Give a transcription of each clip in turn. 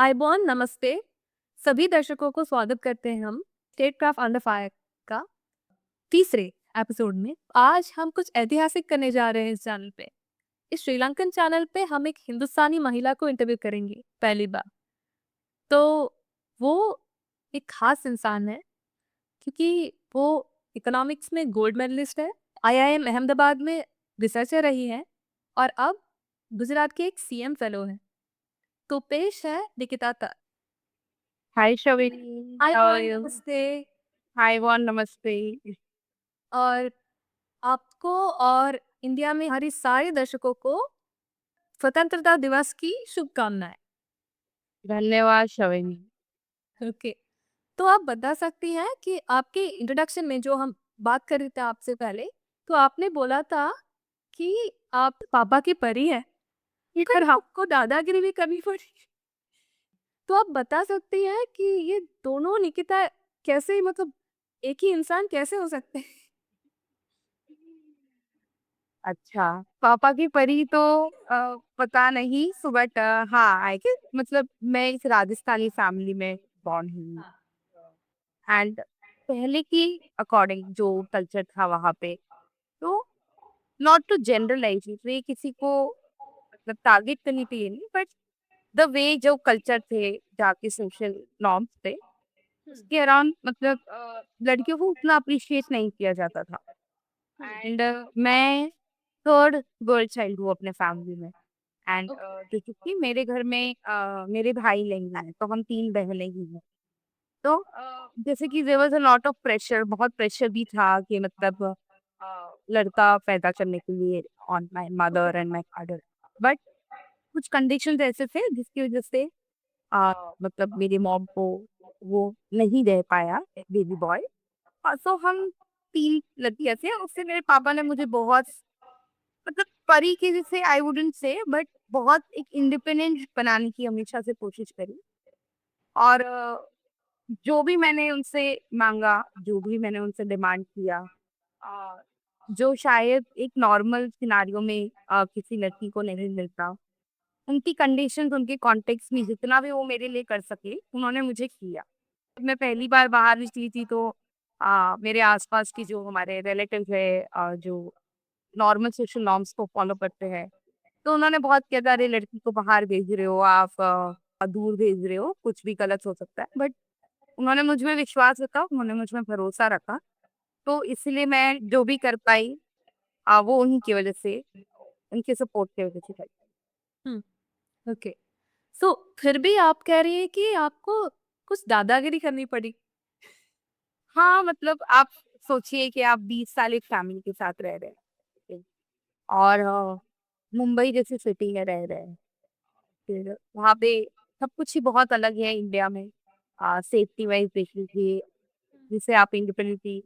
आइबॉन नमस्ते। सभी दर्शकों को स्वागत करते हैं हम स्टेट क्राफ्ट अंडर फायर का तीसरे एपिसोड में। आज हम कुछ ऐतिहासिक करने जा रहे हैं इस चैनल पे। इस श्रीलंकन चैनल पे हम एक हिंदुस्तानी महिला को इंटरव्यू करेंगे पहली बार। तो वो एक खास इंसान है क्योंकि वो इकोनॉमिक्स में गोल्ड मेडलिस्ट है, आईआईएम अहमदाबाद में रिसर्चर रही है और अब गुजरात के एक सीएम फेलो है। तो पेश है निकिता तक। Hi, Shavini. How are आइबॉन you? नमस्ते। Hi, Von. Namaste. और आपको और इंडिया में हमारे सारे दर्शकों को स्वतंत्रता दिवस की शुभकामनाएं। धन्यवाद शविनी। ओके, तो आप बता सकती हैं कि आपके इंट्रोडक्शन में जो हम बात कर रहे थे आपसे पहले, तो आपने बोला था कि आप पापा की परी है और आपको दादागिरी भी करनी पड़ी। तो आप बता सकती हैं कि ये दोनों निकिता कैसे, मतलब एक ही इंसान कैसे हो सकते हैं? अच्छा, पापा की परी तो पता नहीं सो बट हाँ आई गेस मतलब मैं इस राजस्थानी फैमिली में बॉर्न हुई एंड पहले की अकॉर्डिंग जो कल्चर था वहाँ पे तो नॉट टू जनरलाइज ये किसी को मतलब टारगेट करने के लिए नहीं बट द वे जो कल्चर थे जाके सोशल नॉर्म्स थे उसके अराउंड मतलब लड़कियों को उतना अप्रिशिएट नहीं किया जाता था एंड मैं थर्ड गर्ल चाइल्ड हूँ अपने फैमिली में एंड क्योंकि मेरे घर में मेरे भाई नहीं हैं तो हम तीन बहनें ही हैं तो जैसे कि there was a lot of pressure बहुत प्रेशर भी था कि मतलब लड़का पैदा करने के लिए on my mother and my father but कुछ कंडीशंस ऐसे थे जिसकी वजह से मतलब मेरी मॉम को वो नहीं दे पाया बेबी बॉय सो हम तीन लड़कियां थे उससे मेरे पापा ने मुझे बहुत मतलब परी के जैसे आई वुडंट से बट बहुत एक इंडिपेंडेंट बनाने की हमेशा से कोशिश करी और जो भी मैंने उनसे मांगा जो भी मैंने उनसे डिमांड किया अ, जो शायद एक नॉर्मल सिनारियो में किसी लड़की को नहीं मिलता उनकी कंडीशंस उनके कॉन्टेक्स्ट में जितना भी वो मेरे लिए कर सके उन्होंने मुझे किया जब मैं पहली बार बाहर निकली थी तो मेरे आसपास की जो हमारे रिलेटिव है जो नॉर्मल सोशल नॉर्म्स को फॉलो करते हैं तो उन्होंने बहुत किया था अरे लड़की को बाहर भेज रहे हो आप दूर भेज रहे हो कुछ भी गलत हो सकता है बट उन्होंने मुझ में विश्वास रखा उन्होंने मुझ में भरोसा रखा तो इसलिए मैं जो भी कर पाई वो उन्हीं की वजह से उनके सपोर्ट की वजह से कर पाई। हम्म, ओके। सो फिर भी आप कह रही हैं कि आपको कुछ दादागिरी करनी पड़ी। हाँ मतलब आप सोचिए कि आप 20 साल एक फैमिली के साथ रह रहे हैं और मुंबई जैसी सिटी में रह रहे हैं फिर वहाँ पे सब कुछ ही बहुत अलग है इंडिया में सेफ्टी वाइज देख लीजिए जिससे आप इंडिपेंडेंटली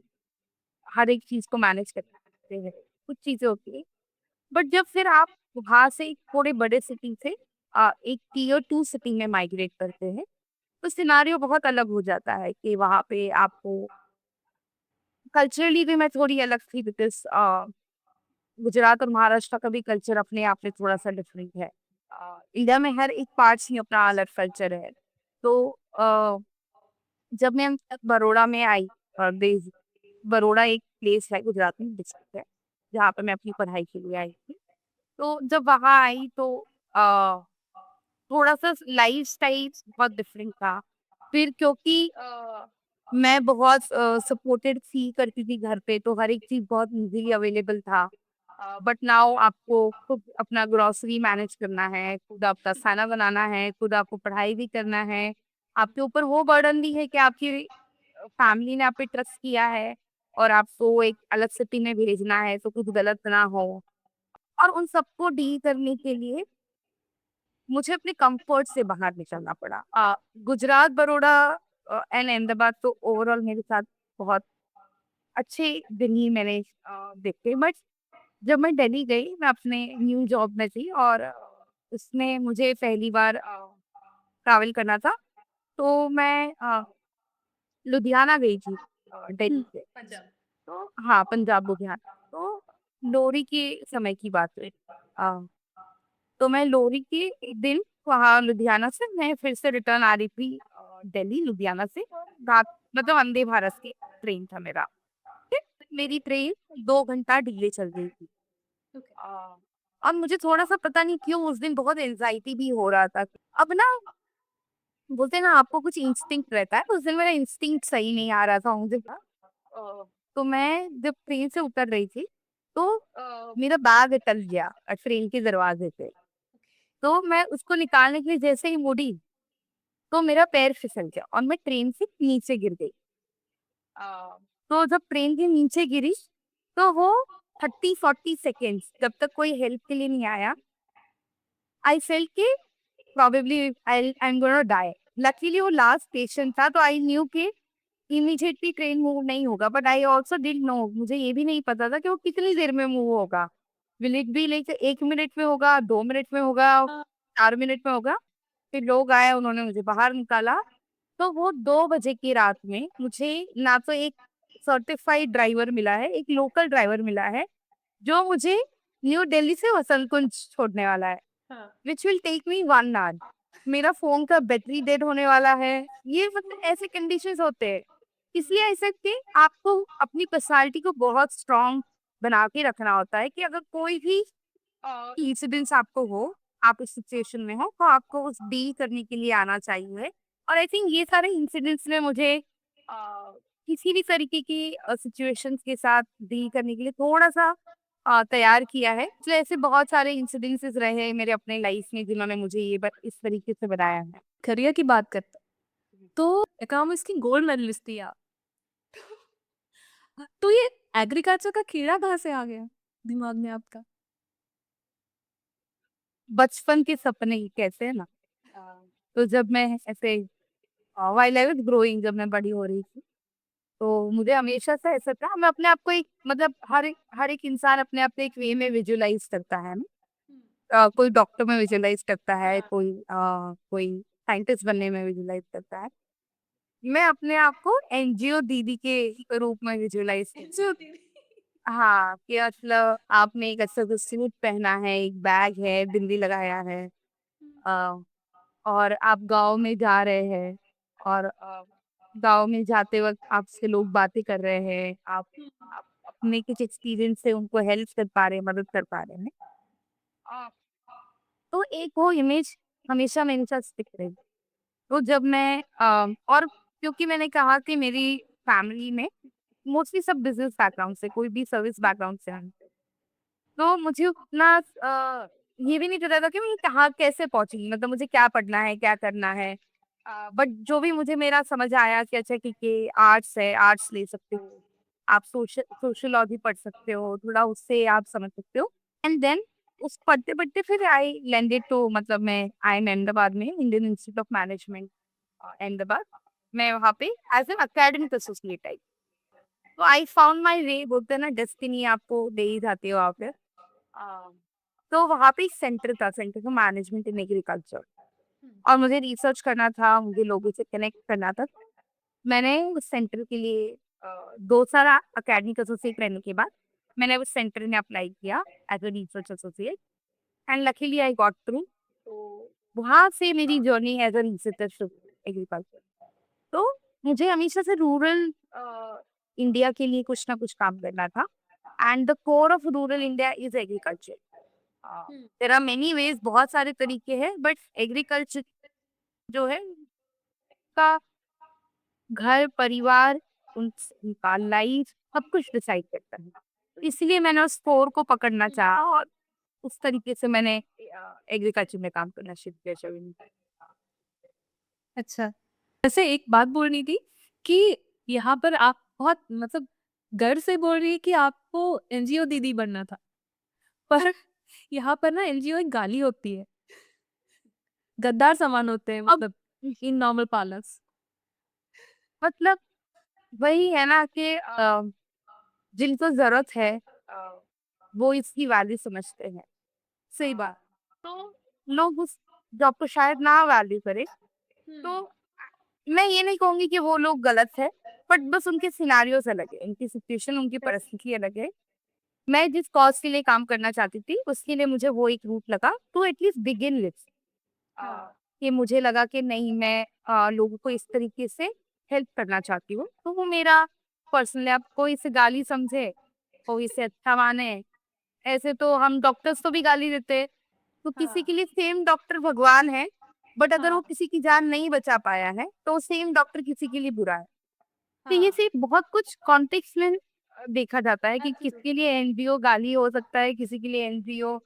हर एक चीज को मैनेज कर सकते हैं कुछ चीजें होती है बट जब फिर आप वहाँ से एक थोड़े बड़े सिटी से एक टीयर 2 सिटी में माइग्रेट करते हैं तो सिनारियो बहुत अलग हो जाता है कि वहाँ पे आपको कल्चरली भी मैं थोड़ी अलग थी बिकॉज गुजरात और महाराष्ट्र का भी कल्चर अपने आप में थोड़ा सा डिफरेंट है इंडिया में हर एक पार्ट्स ही अपना अलग कल्चर है तो जब मैं बड़ौदा में आई बड़ौदा एक प्लेस है गुजरात में डिस्ट्रिक्ट है जहाँ पे मैं अपनी पढ़ाई के लिए आई थी तो जब वहाँ आई तो अ, थोड़ा सा लाइफ स्टाइल बहुत डिफरेंट था फिर क्योंकि मैं बहुत सपोर्टेड फील करती थी घर पे तो हर एक चीज बहुत इजीली अवेलेबल था बट नाउ आपको खुद अपना ग्रोसरी मैनेज करना है खुद आपका खाना बनाना है खुद आपको पढ़ाई भी करना है आपके ऊपर वो बर्डन भी है कि आपकी फैमिली ने आप पे ट्रस्ट किया है और आपको एक अलग सिटी में भेजना है तो कुछ गलत ना हो और उन सबको डील करने के लिए मुझे अपने कंफर्ट से बाहर निकलना पड़ा गुजरात बड़ौदा एंड अहमदाबाद तो ओवरऑल मेरे साथ बहुत अच्छे दिन ही मैंने देखे बट जब मैं दिल्ली गई मैं अपने न्यू जॉब में थी और उसमें मुझे पहली बार ट्रैवल करना था तो मैं लुधियाना गई थी दिल्ली से पंजाब। तो हाँ पंजाब लुधियाना तो लोहड़ी के समय की बात है तो मैं लोहड़ी के एक दिन वहाँ लुधियाना से मैं फिर से रिटर्न आ रही थी दिल्ली लुधियाना से। रात मतलब वंदे भारत की ट्रेन था मेरा। मेरी ट्रेन 2 घंटा डिले चल रही थी। और मुझे थोड़ा सा पता नहीं क्यों उस दिन बहुत एंजाइटी भी हो रहा था। अब ना बोलते हैं ना आपको कुछ इंस्टिंक्ट रहता है, उस दिन मेरा इंस्टिंक्ट सही नहीं आ रहा था मुझे। तो मैं जब ट्रेन से उतर रही थी तो मेरा बैग टल गया ट्रेन के दरवाजे पे। तो मैं उसको निकालने के लिए जैसे ही मुड़ी तो मेरा पैर फिसल गया और मैं ट्रेन से नीचे गिर गई। तो जब ट्रेन के नीचे गिरी तो वो 30-40 सेकेंड्स जब तक कोई हेल्प के लिए नहीं आया, आई फेल्ट कि probably I am gonna die. Luckily वो लास्ट स्टेशन था तो आई न्यू कि इमीडिएटली ट्रेन मूव नहीं होगा, but I also did know, मुझे ये भी नहीं पता था कि वो कितनी देर में मूव होगा। Will it be like 1 minute में होगा, 2 मिनट में होगा, 4 मिनट में होगा। फिर लोग आए, उन्होंने मुझे बाहर निकाला। तो वो 2 बजे की रात में मुझे ना तो एक सर्टिफाइड ड्राइवर मिला है, एक लोकल ड्राइवर मिला है जो मुझे न्यू दिल्ली से वसंत कुंज छोड़ने वाला है, which will take me 1 hour. मेरा फोन का बैटरी डेड होने वाला है। ये मतलब ऐसे कंडीशंस होते हैं। इसलिए ऐसे कि आपको अपनी पर्सनालिटी को बहुत स्ट्रांग बना के रखना होता है कि अगर कोई भी इंसिडेंस आपको हो, आप इस सिचुएशन में हो, तो आपको उस डील करने के लिए आना चाहिए। और आई थिंक ये सारे इंसिडेंट्स ने मुझे किसी भी तरीके की सिचुएशंस के साथ डील करने के लिए थोड़ा सा तैयार किया है। तो ऐसे बहुत सारे इंसिडेंसेस रहे हैं मेरे अपने लाइफ में जिन्होंने मुझे इस तरीके से बनाया है। करियर की बात करते हैं, तो इकोनॉमिक्स की गोल्ड मेडलिस्ट थी आप। तो ये एग्रीकल्चर का कीड़ा कहाँ से आ गया दिमाग में आपका? बचपन के सपने कहते हैं ना। तो जब मैं ऐसे वाइल आई वाज ग्रोइंग, जब मैं बड़ी हो रही थी तो मुझे हमेशा से ऐसा था, मैं अपने आप को एक मतलब हर एक इंसान अपने आप को एक वे में विजुलाइज करता है ना। कोई डॉक्टर में विजुलाइज करता है, कोई साइंटिस्ट बनने में विजुलाइज करता है। मैं अपने आप को एनजीओ दीदी के रूप में विजुलाइज करती। हाँ, कि मतलब आपने एक अच्छा सा सूट पहना है, एक बैग है, बिंदी लगाया है, अ, और आप गांव में जा रहे हैं और गांव में जाते वक्त आपसे लोग बातें कर रहे हैं, आप अपने कुछ एक्सपीरियंस से उनको हेल्प कर पा रहे हैं, मदद कर पा रहे हैं। तो एक वो इमेज हमेशा मेरे साथ स्टिक रही। तो जब मैं और क्योंकि मैंने कहा कि मेरी फैमिली में मोस्टली सब बिजनेस बैकग्राउंड से, कोई भी सर्विस बैकग्राउंड से हैं। तो मुझे उतना ये भी नहीं पता था कि मैं कहाँ कैसे पहुंची, मतलब मुझे क्या पढ़ना है, क्या करना है। बट जो भी मुझे मेरा समझ आया कि अच्छा ठीक है, आर्ट्स है, आर्ट्स ले सकते हो आप, सोशोलॉजी पढ़ सकते हो, थोड़ा उससे आप समझ सकते हो। एंड देन उस पढ़ते पढ़ते फिर आई लैंडेड टू, मतलब मैं आई एम अहमदाबाद में Indian institute of management Ahmedabad. मैं वहाँ पे एज एन अकेडमिक एसोसिएट आई। तो आई फाउंड माई वे, बोलते हैं ना डेस्टिनी आपको दे ही जाती है वहाँ पे। तो वहाँ पे एक सेंटर था, centre for management in agriculture. और मुझे रिसर्च करना था, मुझे लोगों से कनेक्ट करना था। मैंने उस सेंटर के लिए 2 साल अकेडमिक एसोसिएट रहने के बाद मैंने उस सेंटर में अप्लाई किया as a research associate, and luckily I got through. तो वहाँ से मेरी journey as a researcher agriculture. तो मुझे हमेशा से रूरल इंडिया के लिए कुछ ना कुछ काम करना था। And the core of rural India is agriculture. There are many ways, बहुत सारे तरीके हैं, बट एग्रीकल्चर जो है का घर परिवार, उनका लाइफ सब कुछ डिसाइड करता है। तो इसलिए मैंने उस कोर को पकड़ना चाहा और उस तरीके से मैंने एग्रीकल्चर में काम करना शुरू किया शबीन। अच्छा, वैसे एक बात बोलनी थी कि यहाँ पर आप बहुत मतलब गर्व से बोल रही है कि आपको एनजीओ दीदी बनना था, पर यहाँ पर ना एनजीओ एक गाली होती है, गद्दार सामान होते हैं, अब मतलब इन नॉर्मल पार्लर्स। मतलब वही है ना कि जिनको जरूरत है वो इसकी वैल्यू समझते हैं। सही बात। तो लोग उस जॉब को शायद ना वैल्यू करें। तो मैं ये नहीं कहूंगी कि वो लोग गलत है, बट बस उनके सिनारियोज अलग है, उनकी सिचुएशन, उनकी परिस्थिति अलग है। मैं जिस कॉज के लिए काम करना चाहती थी उसके लिए मुझे वो एक रूट लगा टू एटलीस्ट बिगिन विथ। कि मुझे लगा कि नहीं, मैं लोगों को इस तरीके से हेल्प करना चाहती हूँ। तो वो मेरा पर्सनली, आप कोई इसे गाली समझे, कोई इसे अच्छा माने, ऐसे तो हम डॉक्टर्स को भी गाली देते हैं। तो किसी के लिए सेम डॉक्टर भगवान है, बट अगर वो किसी की जान नहीं बचा पाया है, तो सेम डॉक्टर किसी के लिए बुरा है। तो ये सिर्फ बहुत कुछ कॉन्टेक्स्ट में देखा जाता है कि किसके लिए एनजीओ गाली हो सकता है, किसी के लिए एनजीओ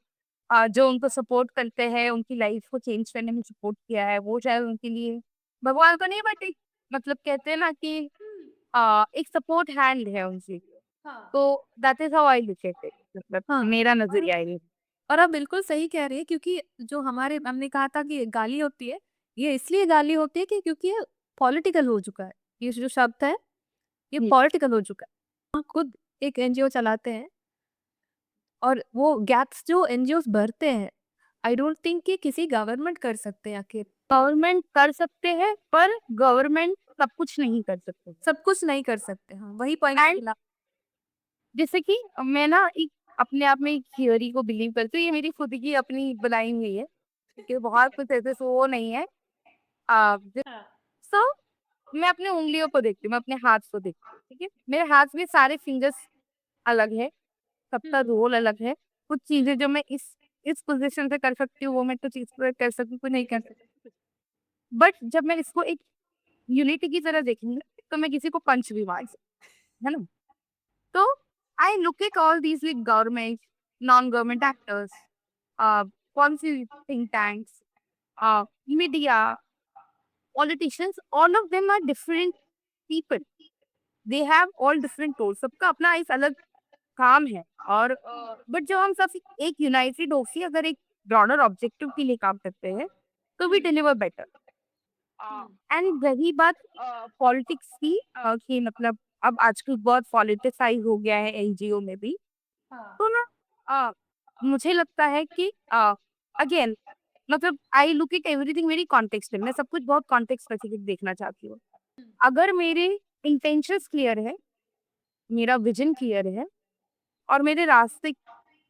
जो उनको सपोर्ट करते हैं, उनकी लाइफ को चेंज करने में सपोर्ट किया है, वो शायद उनके लिए भगवान तो नहीं, बट एक मतलब कहते हैं ना कि एक सपोर्ट हैंड है उनसे। तो that is how I look at it, मतलब हाँ। मेरा नजरिया ये। और आप बिल्कुल सही कह रही है, क्योंकि जो हमारे हमने कहा था कि गाली होती है, ये इसलिए गाली होती है कि क्योंकि ये पॉलिटिकल हो चुका है। ये जो शब्द है, ये जी। पॉलिटिकल हो चुका है। हम खुद एक एनजीओ चलाते हैं और वो गैप्स जो एनजीओस भरते हैं, आई डोंट थिंक कि किसी गवर्नमेंट कर सकते हैं आखिर। गवर्नमेंट कर सकते हैं, पर गवर्नमेंट सब कुछ नहीं कर सकते। सब कुछ नहीं कर सकते। हाँ, वही पॉइंट एंड मिला। जैसे कि मैं ना एक अपने आप में एक थियोरी को बिलीव करती हूँ, ये मेरी खुद की अपनी बनाई हुई है, क्योंकि बहुत कुछ ऐसे सो वो नहीं है। सो मैं अपने उंगलियों को देखती हूँ, मैं अपने हाथ को देखती हूँ, ठीक है। मेरे हाथ में सारे फिंगर्स अलग है, सबका रोल अलग है। कुछ चीजें जो मैं इस पोजीशन से कर सकती हूँ, वो मैं कुछ इस पर कर सकती हूँ, कुछ नहीं कर सकती। बट जब मैं इसको एक यूनिटी की तरह देखूंगी, तो मैं किसी को पंच भी मार सकती हूँ, है ना। तो I look at all these like government, non government actors, policy think tanks, media, politicians, all of them are different people. They have all different roles. सबका अपना एक अलग काम है। और बट जब हम सब एक यूनाइटेड होकर अगर एक ब्रॉडर ऑब्जेक्टिव के लिए काम करते हैं, तो वी डिलीवर बेटर। एंड रही बात पॉलिटिक्स की, कि मतलब अब आजकल बहुत पॉलिटिसाइज हो गया है एनजीओ में भी। तो ना अ, मुझे लगता है कि अगेन, मतलब I look at everything very context में। मैं सब कुछ बहुत कॉन्टेक्स्ट स्पेसिफिक देखना चाहती हूँ। अगर मेरे इंटेंशंस क्लियर है, मेरा विजन क्लियर है, और मेरे रास्ते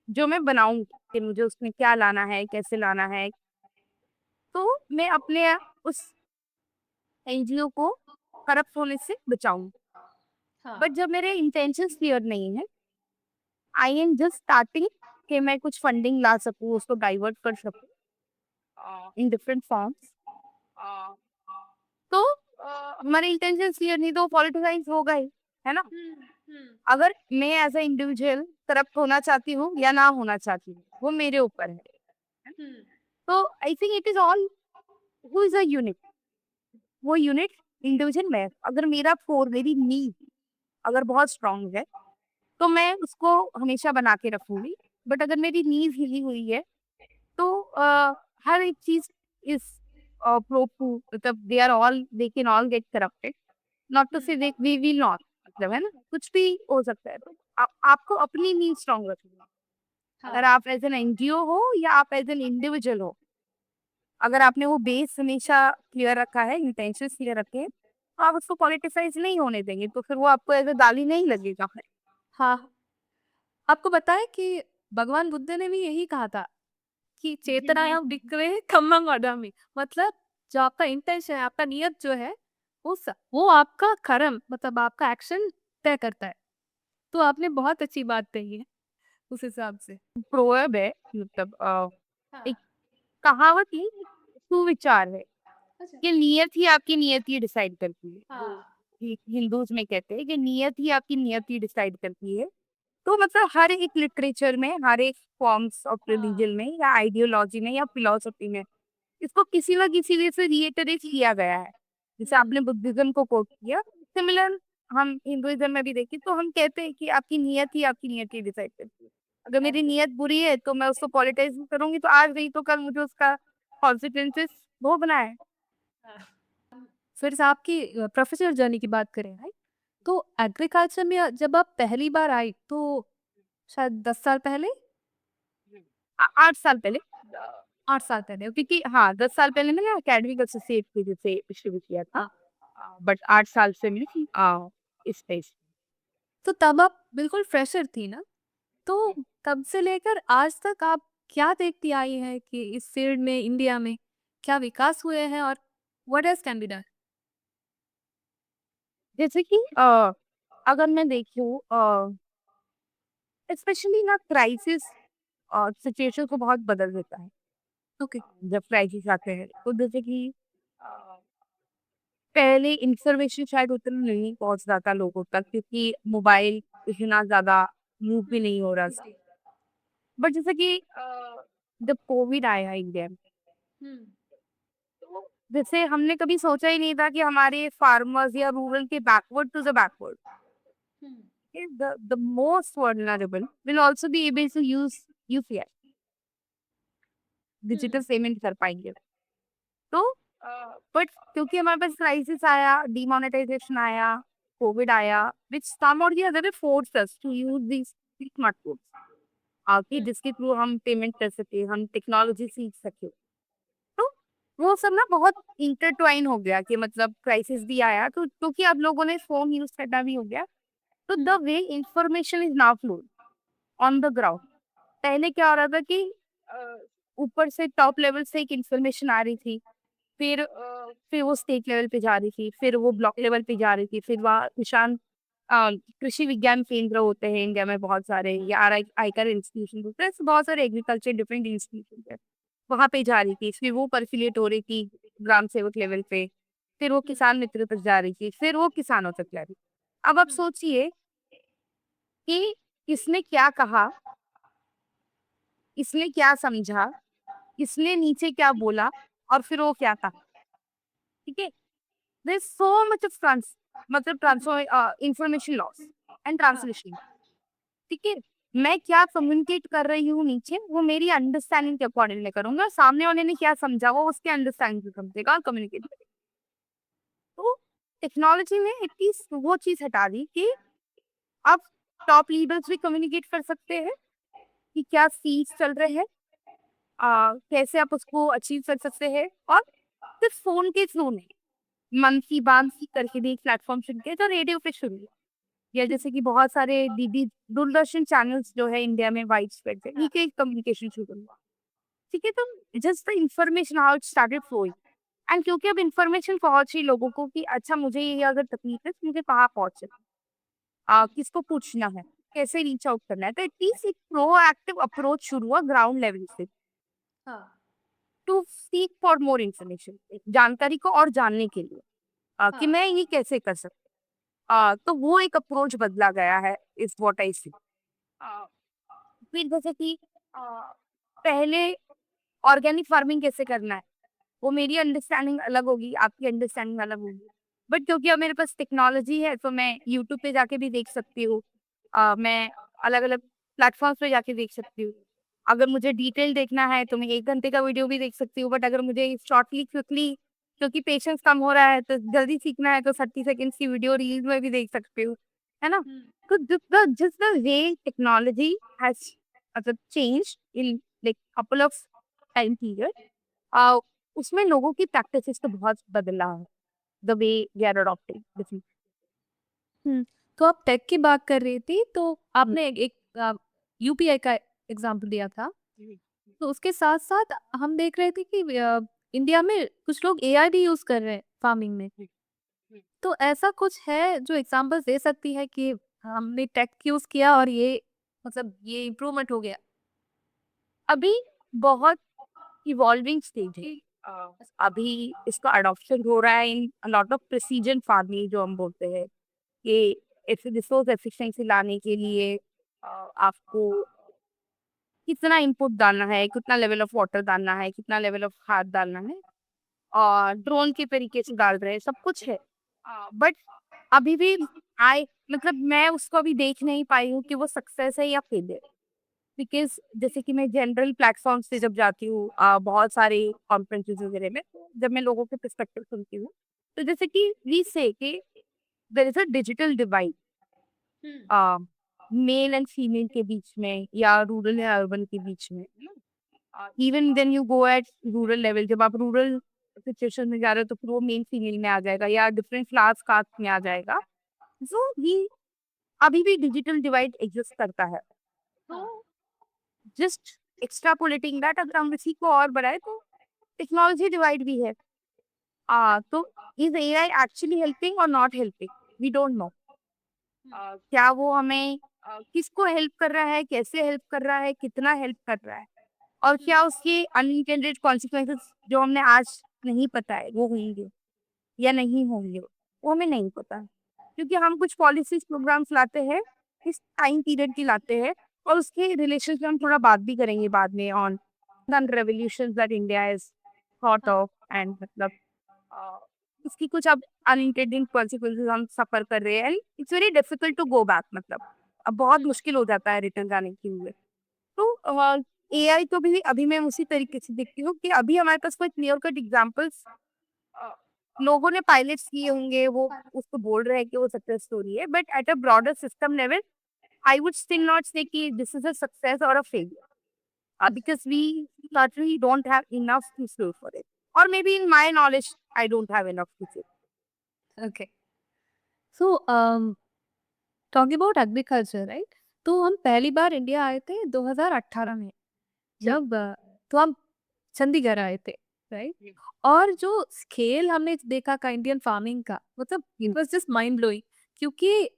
जो मैं बनाऊं कि मुझे उसमें क्या लाना है, कैसे लाना है, तो मैं अपने उस एनजीओ को करप्ट होने से बचाऊं। बट जब मेरे इंटेंशंस क्लियर नहीं है, आई एम जस्ट स्टार्टिंग कि मैं कुछ फंडिंग ला सकूं, उसको डाइवर्ट कर सकूं इन डिफरेंट फॉर्म्स, तो हमारे इंटेंशन क्लियर नहीं, तो पॉलिटिसाइज होगा ही, है ना। अगर मैं एज अ इंडिविजुअल करप्ट होना चाहती हूँ या ना होना चाहती हूँ, वो मेरे ऊपर है। तो I think it is all who is a unit. वो यूनिट इंडिविजुअल मैं, अगर मेरा कोर, मेरी नींव अगर बहुत स्ट्रांग है, तो मैं उसको हमेशा बना के रखूंगी। बट अगर मेरी नींव हिली हुई है, तो हर एक चीज इज प्रो टू, मतलब they can all get corrupted. Not to say they we will not, मतलब है ना, कुछ भी हो सकता है। तो आपको अपनी नींव स्ट्रांग रखनी है। अगर आप एज एन एनजीओ हो या आप एज एन इंडिविजुअल हो, अगर आपने वो बेस हमेशा क्लियर रखा है, इंटेंशन क्लियर रखे हैं, तो आप उसको पॉलिटिसाइज नहीं होने देंगे, तो फिर वो आपको एज अ गाली नहीं लगेगा। हाँ, आपको पता है कि भगवान बुद्ध ने भी यही कहा था कि चेतनायाम विक्रय खम्मं वदामि। मतलब जो आपका इंटेंशन है, आपका नियत जो है, वो आपका कर्म, मतलब आपका एक्शन तय करता है। तो आपने बहुत अच्छी बात कही है उस हिसाब से। प्रोवर्ब है, मतलब एक कहावत ही, सुविचार है कि नियत ही आपकी नियति डिसाइड करती है। हिंदूज में कहते हैं कि नियत ही आपकी नियति डिसाइड करती है। तो मतलब हर एक लिटरेचर में, हर एक फॉर्म्स ऑफ रिलीजन में या आइडियोलॉजी में या फिलोसफी में इसको किसी न किसी वे से रिएटरेट किया गया है। जैसे आपने बुद्धिज्म को कोट किया, सिमिलर हम हिंदुइज्म में भी देखिए, तो हम कहते हैं कि आपकी नियत ही आपकी नियत ही डिसाइड करती है। अगर मेरी नियत बुरी है, तो मैं उसको पॉलिटाइज करूंगी, तो आज नहीं तो कल मुझे उसका कॉन्सिक्वेंसेस भोगना है। फिर से आपकी प्रोफेशनल जर्नी की बात करें, राइट? तो एग्रीकल्चर में जब आप पहली बार आई, तो शायद 10 साल पहले, 8 साल पहले, 8 साल पहले। क्योंकि हाँ 10 साल पहले मैंने अकेडमिक एसोसिएट से शुरू किया था। हाँ, बट 8 साल से मैं इस स्पेस। तो तब आप बिल्कुल फ्रेशर थी ना? तो तब से लेकर आज तक आप क्या देखती आई हैं कि इस फील्ड में, इंडिया में क्या विकास हुए हैं और what else can be done? जैसे कि अगर मैं देखूँ स्पेशली ना क्राइसिस सिचुएशन को बहुत बदल देता है। ओके। जब क्राइसिस आते हैं तो जैसे कि अ, पहले इंफॉर्मेशन शायद उतना नहीं पहुंच जाता लोगों तक क्योंकि मोबाइल इतना ज्यादा मूव भी नहीं हो रहा था। बट जैसे कि जब कोविड आया इंडिया में, तो जैसे हमने कभी सोचा ही नहीं था कि हमारे फार्मर्स या रूरल के backward to the backward the most vulnerable will also be able to use UPI, digital payment कर पाएंगे। तो बट क्योंकि हमारे पास क्राइसिस आया, डिमोनेटाइजेशन आया, कोविड आया, which some or the other forced us to use these smartphone कि जिसके थ्रू हम पेमेंट कर सके, हम टेक्नोलॉजी सीख सके। तो वो सब ना बहुत इंटरट्वाइन हो गया कि मतलब क्राइसिस भी आया तो क्योंकि अब लोगों ने फोन यूज करना भी हो गया, तो the way information is now flow on the ground. पहले क्या हो रहा था कि अ, ऊपर से टॉप लेवल से एक इंफॉर्मेशन आ रही थी, फिर वो स्टेट लेवल पे जा रही थी, फिर वो ब्लॉक लेवल पे जा रही थी, फिर वहाँ किसान कृषि विज्ञान केंद्र होते हैं इंडिया में बहुत सारे, या आईकर इंस्टीट्यूशन होते हैं, ऐसे बहुत सारे एग्रीकल्चर डिफरेंट इंस्टीट्यूशन है, वहाँ पे जा रही थी, फिर वो परफिलिएट हो रही थी ग्राम सेवक लेवल पे, फिर वो किसान मित्र तक जा रही थी, फिर वो किसानों तक जा रही थी। अब आप सोचिए कि किसने क्या कहा, इसने क्या समझा, इसने नीचे क्या बोला, और फिर वो क्या था। ठीक है, there is so much of मतलब transfer information loss and translation. ठीक है, मैं क्या कम्युनिकेट कर रही हूँ नीचे, वो मेरी अंडरस्टैंडिंग के अकॉर्डिंग मैं करूंगा, सामने वाले ने क्या समझा वो उसके अंडरस्टैंडिंग से समझेगा और कम्युनिकेट करेगा। तो टेक्नोलॉजी ने एटलीस्ट वो चीज हटा दी कि अब टॉप लीडर्स भी कम्युनिकेट कर सकते हैं कि क्या सीज चल रहे हैं, कैसे आप उसको अचीव कर सकते हैं, और सिर्फ फोन के थ्रू नहीं, मन की बात की करके भी एक प्लेटफॉर्म चुन के जो रेडियो पे शुरू हुआ, या जैसे कि बहुत सारे डीडी दूरदर्शन चैनल्स जो है इंडिया में वाइड स्प्रेड है, ये कम्युनिकेशन शुरू हुआ। ठीक है, तो just the information how it started flowing, and क्योंकि अब इंफॉर्मेशन पहुंच रही लोगों को कि अच्छा मुझे ये अगर तकलीफ है तो मुझे कहाँ पहुंचना, किसको पूछना है, कैसे रीच आउट करना है, तो एटलीस्ट एक प्रोएक्टिव अप्रोच शुरू हुआ ग्राउंड लेवल से हाँ। To seek for more information, जानकारी को और जानने के लिए कि हाँ। मैं ये कैसे कर सकती हूँ। तो वो एक अप्रोच बदला गया है इस व्हाट आई सी। फिर जैसे कि अ, पहले ऑर्गेनिक फार्मिंग कैसे करना है, वो मेरी अंडरस्टैंडिंग अलग होगी, आपकी अंडरस्टैंडिंग अलग होगी, बट क्योंकि अब मेरे पास टेक्नोलॉजी है तो मैं यूट्यूब पे जाके भी देख सकती हूँ, मैं अलग अलग प्लेटफॉर्म्स पे जाके देख सकती हूँ। अगर मुझे डिटेल देखना है तो मैं 1 घंटे का वीडियो भी देख सकती हूँ, बट अगर मुझे शॉर्टली क्विकली, क्योंकि पेशेंस कम हो रहा है तो जल्दी सीखना है, तो 30 सेकेंड्स की वीडियो रील्स में भी देख सकती हूँ, है ना। तो just the way technology has मतलब changed in like couple of time period, uh, उसमें लोगों की प्रैक्टिसेस तो बहुत बदला है, the way they are adopting different. तो आप टेक की बात कर रही थी, तो आपने एक यूपीआई का एग्जांपल दिया था। तो उसके साथ-साथ हम देख रहे थे कि इंडिया में कुछ लोग एआई भी यूज़ कर रहे हैं फार्मिंग में। तो ऐसा कुछ है जो एग्जांपल्स दे सकती है कि हमने टेक यूज़ किया और ये मतलब ये इम्प्रूवमेंट हो गया? अभी बहुत इवॉल्विंग स्टेज है। अभी इसका अडॉप्शन हो रहा है in lot of precision farming जो हम बोलते हैं, कि रिसोर्स एफिशिएंसी लाने के लिए आपको कितना इनपुट डालना है, कितना लेवल ऑफ वाटर डालना है, कितना लेवल ऑफ खाद डालना है, और ड्रोन के तरीके से डाल रहे हैं, सब कुछ है। बट अभी भी आई मतलब मैं उसको अभी देख नहीं पाई हूँ कि वो सक्सेस है या फेलियर, बिकॉज जैसे कि मैं जनरल प्लेटफॉर्म से जब जाती हूँ, बहुत सारे कॉन्फ्रेंसेस वगैरह में, जब मैं लोगों के पर्सपेक्टिव सुनती हूँ, तो जैसे कि वी से कि there is a digital divide male and female के बीच में, या रूरल या अर्बन के बीच में। Even then you go at rural level, जब आप रूरल सिचुएशन में जा रहे हो तो फिर वो मेल फीमेल में आ जाएगा, या डिफरेंट क्लास कास्ट में आ जाएगा। सो ये अभी भी डिजिटल डिवाइड एग्जिस्ट करता है। तो जस्ट एक्स्ट्रापोलेटिंग दैट, अगर हम इसी को और बढ़ाए तो टेक्नोलॉजी डिवाइड भी है। तो इज एआई एक्चुअली हेल्पिंग और not helping, we don't know. क्या वो हमें किसको हेल्प कर रहा है, कैसे हेल्प कर रहा है, कितना हेल्प कर रहा है, और क्या उसके अनइंटेंडेड कॉन्सिक्वेंसेस जो हमने आज नहीं पता है वो होंगे या नहीं होंगे, वो हमें नहीं पता है। क्योंकि हम कुछ पॉलिसीज प्रोग्राम्स लाते हैं, इस टाइम पीरियड की लाते हैं, और उसके रिलेशन से हम थोड़ा बात भी करेंगे बाद में on the revolution that India is thought of, and मतलब अ, इसकी कुछ अब अनइंटेंडेड कॉन्सिक्वेंसेस हम सफर कर रहे हैं। It's very difficult to go back, मतलब अब बहुत मुश्किल हो जाता है रिटर्न जाने के लिए। तो एआई तो भी अभी मैं उसी तरीके से देखती हूँ कि अभी हमारे पास कोई क्लियर कट एग्जांपल्स लोगों ने पायलट्स किए होंगे, वो उसको बोल रहे हैं कि वो सक्सेस स्टोरी है, but at a broader system level I would still not say कि दिस इज अ सक्सेस और a failure, because we certainly don't have enough to show for it, or maybe in my knowledge I don't have enough to say. Okay. So, talking about agriculture, right? तो हम पहली बार India आए थे 2018 में, जब तो हम चंडीगढ़ आए थे, राइट? Yes. और जो स्केल हमने देखा का इंडियन फार्मिंग का, मतलब it was just mind blowing. क्योंकि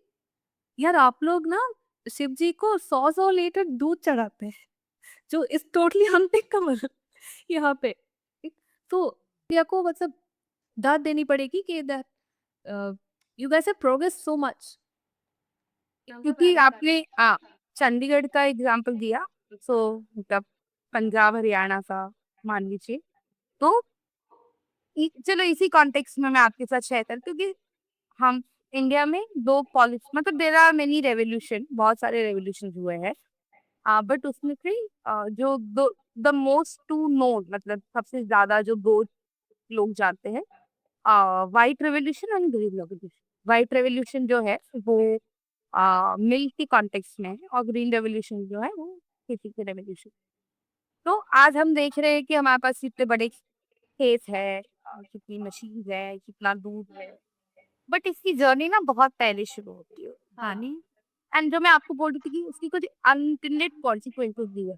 यार आप लोग ना शिव जी को 100 लीटर दूध चढ़ाते हैं, जो इस टोटली अनथिंकेबल यहाँ पे। ठीक? तो इंडिया को मतलब दाद देनी पड़ेगी कि that you guys have progress so much. क्योंकि आपने चंडीगढ़ का एग्जाम्पल दिया, सो मतलब पंजाब हरियाणा का मान लीजिए, तो चलो इसी कॉन्टेक्स्ट में मैं आपके साथ शेयर करती हूँ कि हम इंडिया में दो पॉलिसी, मतलब देर आर मेनी रेवोल्यूशन, बहुत सारे रेवोल्यूशन हुए हैं, बट उसमें से जो दो द मोस्ट टू नोन, मतलब सबसे ज्यादा जो दो लोग जानते हैं, white revolution and green revolution. White revolution जो है वो मिल्क की कॉन्टेक्स्ट में है, और ग्रीन रेवोल्यूशन जो है वो खेती की रेवोल्यूशन। तो आज हम देख रहे हैं कि हमारे पास इतने बड़े खेत है, कितनी मशीन है, कितना दूध है, बट इसकी जर्नी ना बहुत पहले शुरू होती है कहानी। एंड जो मैं आपको बोल रही थी कि उसकी कुछ अनइंटेंडेड कॉन्सिक्वेंसेस भी है।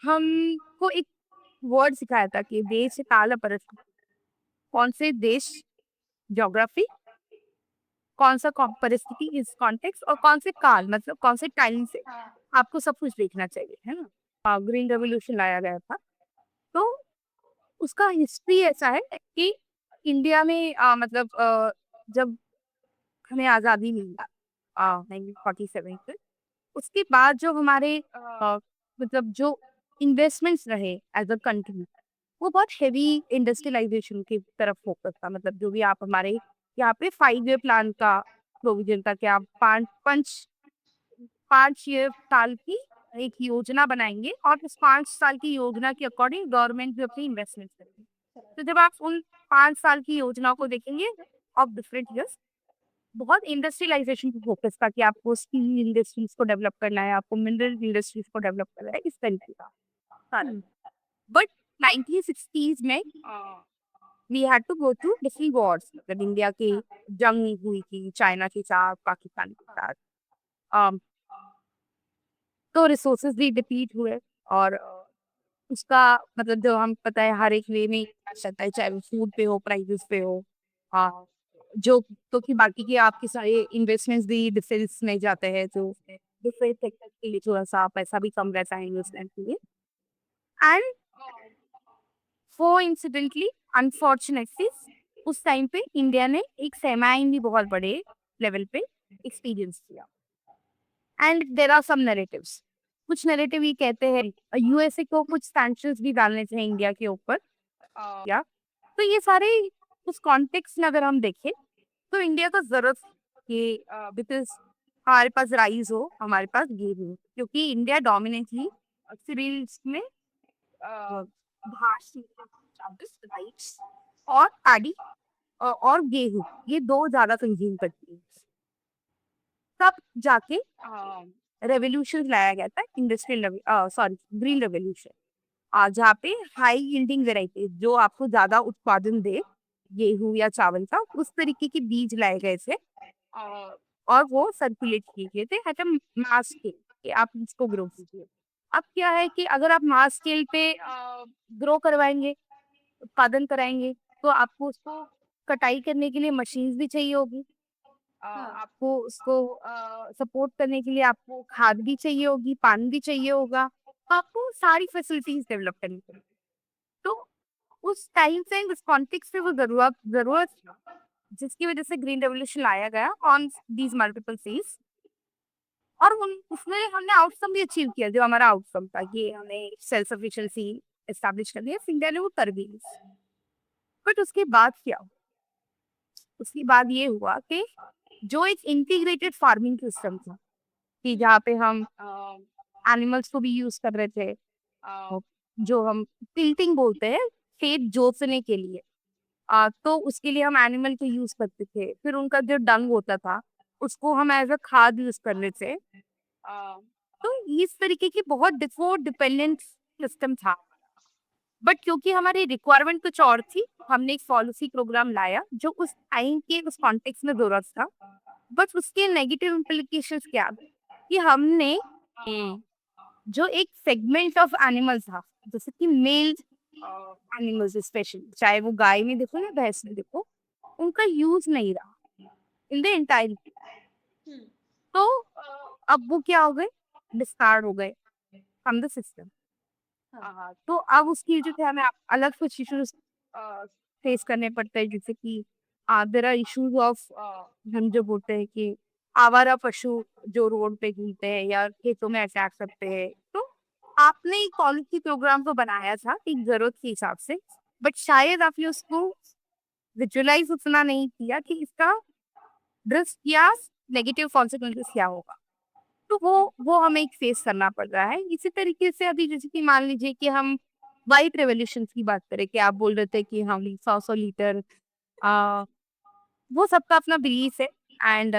हमको एक वर्ड सिखाया था कि देश काल परिस्थिति, कौन से देश, ज्योग्राफी, कौन सा परिस्थिति इस कॉन्टेक्स्ट, और कौन से काल मतलब कौन से टाइम से आपको सब कुछ देखना चाहिए, है ना। ग्रीन रेवोल्यूशन लाया गया था, तो उसका हिस्ट्री ऐसा है कि इंडिया में जब हमें आज़ादी मिली 1947 से, उसके बाद जो हमारे मतलब जो इन्वेस्टमेंट्स रहे एज अ कंट्री, वो बहुत हेवी इंडस्ट्रियलाइजेशन की तरफ फोकस था। मतलब जो भी आप हमारे यहाँ पे 5 ईयर प्लान का प्रोविजन था कि आप 5 साल की एक योजना बनाएंगे, और इस 5 साल की योजना के अकॉर्डिंग गवर्नमेंट भी अपनी इन्वेस्टमेंट करेगी। तो जब आप उन 5 साल की योजना को देखेंगे ऑफ डिफरेंट ईयर्स, बहुत इंडस्ट्रियलाइजेशन पे फोकस था कि आपको स्टील इंडस्ट्रीज को डेवलप करना है, आपको मिनरल इंडस्ट्रीज को डेवलप करना है, इस तरीके का सारा। बट 1960s में we had to go through different wars, मतलब इंडिया की जंग हुई थी चाइना के साथ, पाकिस्तान के साथ। अम, तो रिसोर्सेज भी डिप्लीट हुए, और उसका मतलब जो हम पता है हर एक वे में चलता है, चाहे वो फूड पे हो, प्राइसेस पे हो, हाँ, जो तो कि बाकी के आपके सारे इन्वेस्टमेंट्स भी डिफेंस में जाते हैं, जो डिफेंस सेक्टर के लिए थोड़ा सा पैसा भी कम रहता है इन्वेस्टमेंट के लिए। एंड वो इंसिडेंटली, अनफॉर्चुनेटली, उस टाइम पे इंडिया ने एक फेमाइन भी बहुत बड़े लेवल पे एक्सपीरियंस किया। And there are some narratives, कुछ नैरेटिव ये कहते हैं यूएसए को कुछ सैंक्शंस भी डालने चाहिए इंडिया के ऊपर, या तो ये सारे उस कॉन्टेक्स्ट में अगर हम देखें तो इंडिया को जरूरत कि बिकॉज हमारे पास राइस हो, हमारे पास गेहूं हो, क्योंकि इंडिया डोमिनेटली सीरियल्स में घास, राइस और पैडी और गेहूं, ये दो ज्यादा कंज्यूम करती है। तब जाके रेवोल्यूशन लाया गया था, इंडस्ट्रियल सॉरी ग्रीन रेवोल्यूशन, जहाँ पे हाई यील्डिंग वेराइटी जो आपको ज्यादा उत्पादन दे गेहूं या चावल का, उस तरीके के बीज लाए गए थे, और वो सर्कुलेट किए गए थे एट अ मास स्केल कि आप इसको ग्रो कीजिए। अब क्या है कि अगर आप मास स्केल पे ग्रो करवाएंगे उत्पादन कराएंगे तो आपको उसको कटाई करने के लिए मशीन्स भी चाहिए होगी। आपको उसको सपोर्ट करने के लिए आपको खाद भी चाहिए होगी, पानी भी चाहिए होगा, तो आपको सारी फैसिलिटीज डेवलप करनी पड़ेगी। तो उस टाइम से उस कॉन्टेक्स्ट से वो जरूरत जरूरत जिसकी वजह से ग्रीन रेवोल्यूशन लाया गया ऑन दीज मल्टीपल सीज, और उन उसमें हमने आउटकम भी अचीव किया। जो हमारा आउटकम था कि हमें सेल्फ सफिशिएंसी एस्टैब्लिश करनी है, इंडिया ने वो कर भी ली। बट उसके बाद क्या हुआ? उसके बाद ये हुआ कि जो एक इंटीग्रेटेड फार्मिंग सिस्टम था कि जहाँ पे हम एनिमल्स को भी यूज कर रहे थे, जो हम टिल्टिंग बोलते हैं, खेत जोतने के लिए। तो उसके लिए हम एनिमल को यूज करते थे, फिर उनका जो डंग होता था उसको हम एज अ खाद यूज कर रहे थे। तो इस तरीके की बहुत डिपेंडेंट सिस्टम था। बट क्योंकि हमारी रिक्वायरमेंट कुछ और थी, हमने एक पॉलिसी प्रोग्राम लाया जो उस टाइम के उस कॉन्टेक्स्ट में जरूरत था। बट उसके नेगेटिव इम्प्लीकेशंस क्या थे कि हमने जो एक सेगमेंट ऑफ एनिमल्स था, जैसे कि मेल एनिमल्स स्पेशली, चाहे वो गाय में देखो या भैंस में देखो, उनका यूज नहीं रहा इन द एंटायर। तो अब वो क्या हो गए, डिस्कार्ड हो गए फ्रॉम द सिस्टम। तो अब उसकी वजह से हमें अलग कुछ इश्यूज फेस करने पड़ते हैं, जैसे कि देयर आर इश्यूज ऑफ, हम जो बोलते हैं कि आवारा पशु जो रोड पे घूमते हैं या खेतों में अटैक करते हैं। तो आपने एक पॉलिसी प्रोग्राम तो बनाया था एक जरूरत के हिसाब से, बट शायद आपने उसको विजुअलाइज उतना नहीं किया कि इसका रिस्क या नेगेटिव कॉन्सिक्वेंसेस क्या होगा। तो वो हमें एक फेस करना पड़ रहा है। इसी तरीके से अभी जैसे कि मान लीजिए कि हम वाइट रेवोल्यूशन की बात करें, कि आप बोल रहे थे कि हम 100 लीटर, आ, वो सबका अपना बिलीफ है। एंड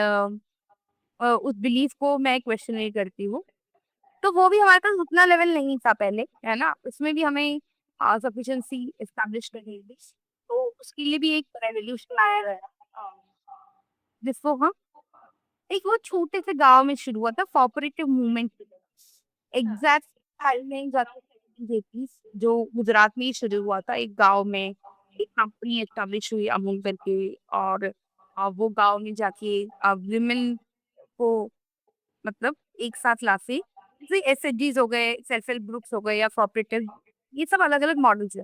उस बिलीफ को मैं क्वेश्चन नहीं करती हूँ। तो वो भी हमारे पास उतना लेवल नहीं था पहले, है ना, उसमें भी हमें सफिशिएंसी एस्टैब्लिश करनी थी। तो उसके लिए भी एक रेवोल्यूशन लाया गया, जिसको हम एक वो छोटे से गांव में शुरू हुआ था कोऑपरेटिव मूवमेंट। एग्जैक्ट टाइम नहीं जाता, 70s, जो गुजरात में ही शुरू हुआ था। एक गांव में एक कंपनी एस्टैब्लिश हुई अमूल करके, और वो गांव में जाके विमेन को मतलब एक साथ लाते, जैसे एसएचजीज हो गए, सेल्फ हेल्प ग्रुप्स हो गए या कोऑपरेटिव, ये सब अलग अलग मॉडल्स है।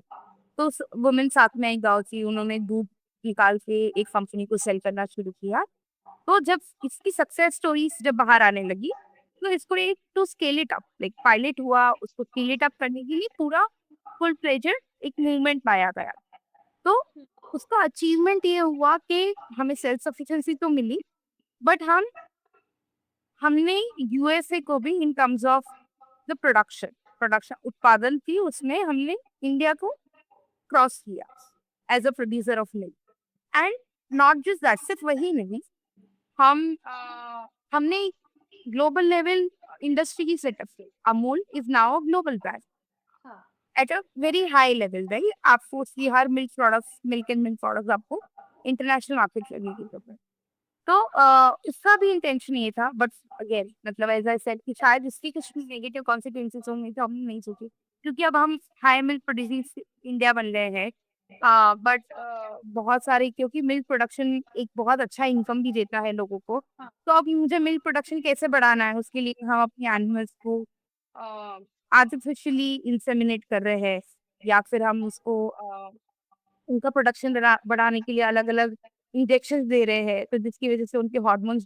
तो वुमेन साथ में एक गाँव थी, उन्होंने दूध निकाल के एक कंपनी को सेल करना शुरू किया। तो जब इसकी सक्सेस स्टोरीज जब बाहर आने लगी, तो इसको एक to scale it up, like pilot हुआ, उसको स्केल इट अप करने के लिए पूरा फुल फ्लेजेड एक मूवमेंट पाया गया। तो उसका अचीवमेंट ये हुआ कि हमें सेल्फ सफिशिएंसी तो मिली, बट हमने यूएसए को भी in terms of the production production उत्पादन की, उसमें हमने इंडिया को क्रॉस किया as a producer of milk. And not just that, सिर्फ वही नहीं, हमने ग्लोबल लेवल इंडस्ट्री की सेटअप की। Amul is now global brand at a very high level, right. आपको उसकी हर milk products, milk and milk products आपको इंटरनेशनल मार्केट लगने की जरूरत है। तो इसका भी इंटेंशन ये था, बट अगेन मतलब एज आई सेड कि शायद इसकी कुछ नेगेटिव कॉन्सिक्वेंसेस होंगे तो हमने नहीं सोचे, क्योंकि अब हम हाई मिल्क प्रोड्यूसिंग इंडिया बन रहे हैं। बट बहुत सारे, क्योंकि मिल्क प्रोडक्शन एक बहुत अच्छा इनकम भी देता है लोगों को। तो अब मुझे मिल्क प्रोडक्शन कैसे बढ़ाना है, उसके लिए हम अपने एनिमल्स को आर्टिफिशियली इंसेमिनेट कर रहे हैं, या फिर हम उसको उनका प्रोडक्शन बढ़ाने के लिए अलग अलग इंजेक्शन दे रहे हैं, तो जिसकी वजह से उनके हार्मोन्स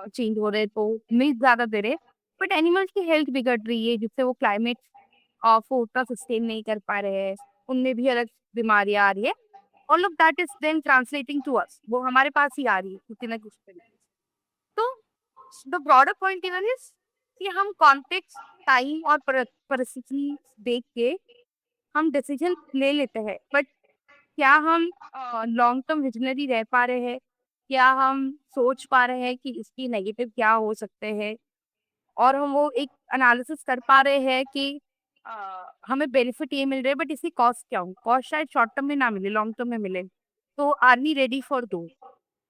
चेंज हो रहे हैं, तो मिल्क ज्यादा दे रहे हैं। बट एनिमल्स की हेल्थ बिगड़ रही है, जिससे वो क्लाइमेट को उतना सस्टेन नहीं कर पा रहे हैं, उनमें भी अलग बीमारियां आ रही है। All of that is then translating to us, वो हमारे पास ही आ रही है किसी ना किसी तरीके से। तो the broader point even is कि हम कॉन्टेक्स्ट, टाइम और परिस्थिति देख के हम डिसीजन ले लेते हैं, बट क्या हम लॉन्ग टर्म विजनरी रह पा रहे हैं? क्या हम सोच पा रहे हैं कि इसकी नेगेटिव क्या हो सकते हैं? और हम वो एक एनालिसिस कर पा रहे हैं कि हमें बेनिफिट ये मिल रहा है, बट इसकी कॉस्ट क्या हो? कॉस्ट शायद शॉर्ट टर्म में ना मिले, लॉन्ग टर्म में मिले। तो आर वी रेडी फॉर दो?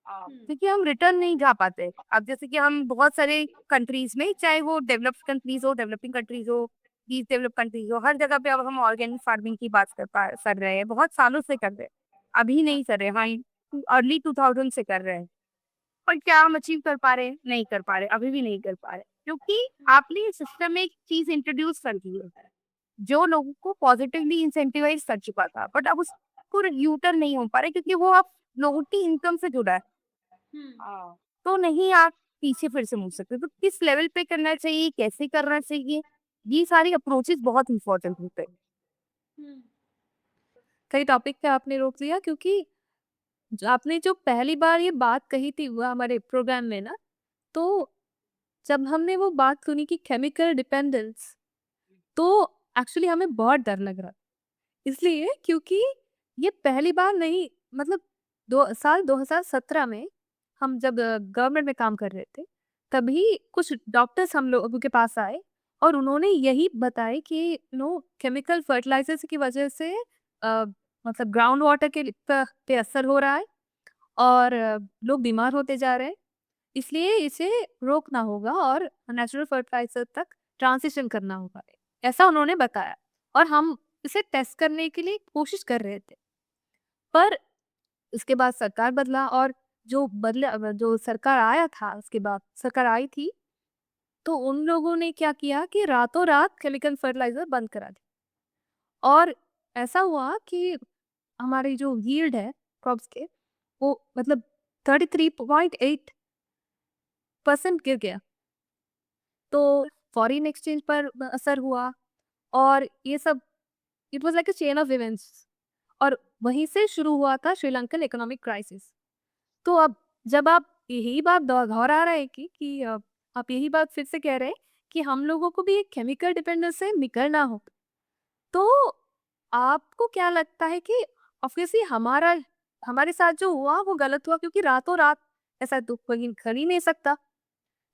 क्योंकि हम रिटर्न नहीं जा पाते। अब जैसे कि हम बहुत सारे कंट्रीज में, चाहे वो डेवलप्ड कंट्रीज हो, डेवलपिंग कंट्रीज हो, डीप डेवलप कंट्रीज हो, हर जगह पे अब हम ऑर्गेनिक फार्मिंग की बात कर रहे हैं, बहुत सालों से कर रहे हैं, अभी नहीं कर रहे, हाँ अर्ली 2000 से कर रहे हैं। पर क्या हम अचीव कर पा रहे हैं? नहीं कर पा रहे, अभी भी नहीं कर पा रहे, क्योंकि आपने सिस्टम में एक चीज इंट्रोड्यूस कर दी है जो लोगों को पॉजिटिवली इंसेंटिवाइज कर चुका था, बट अब उसको यूटर्न नहीं हो पा रहा है, क्योंकि वो आप लोगों की इनकम से जुड़ा है। तो नहीं आप पीछे फिर से मुड़ सकते, तो किस लेवल पे करना चाहिए, कैसे करना चाहिए, ये सारी अप्रोचेस बहुत इंपॉर्टेंट होते हैं। कई टॉपिक पे आपने रोक दिया, क्योंकि आपने जो पहली बार ये बात कही थी वो हमारे प्रोग्राम में ना, तो जब हमने वो बात सुनी कि केमिकल डिपेंडेंस, तो एक्चुअली हमें बहुत डर लग रहा। इसलिए क्योंकि ये पहली बार नहीं, मतलब दो साल 2017 में हम जब गवर्नमेंट में काम कर रहे थे, तभी कुछ डॉक्टर्स हम लोगों के पास आए और उन्होंने यही बताया कि नो केमिकल फर्टिलाइजर्स की वजह से मतलब ग्राउंड वाटर के पे असर हो रहा है और लोग बीमार होते जा रहे हैं, इसलिए इसे रोकना होगा और नेचुरल फर्टिलाइजर तक ट्रांजिशन करना होगा, ऐसा उन्होंने बताया। और हम इसे टेस्ट करने के लिए कोशिश कर रहे थे, पर उसके बाद सरकार बदला और जो सरकार आया था, उसके बाद सरकार आई थी, तो उन लोगों ने क्या किया कि रातों रात केमिकल फर्टिलाइजर बंद करा दी और ऐसा हुआ कि हमारी जो यील्ड है क्रॉप्स के, वो मतलब 33.8% गिर गया। तो फॉरेन एक्सचेंज पर असर हुआ और ये सब, it was like a chain of events, और वहीं से शुरू हुआ था श्रीलंकन इकोनॉमिक क्राइसिस। तो अब जब आप यही बात दोहरा रहे हैं कि आप यही बात फिर से कह रहे हैं कि हम लोगों को भी एक केमिकल डिपेंडेंस से निकलना हो, तो आपको क्या लगता है कि ऑब्वियसली हमारे साथ जो हुआ वो गलत हुआ, क्योंकि रातों रात ऐसा तो कोई कर ही नहीं सकता।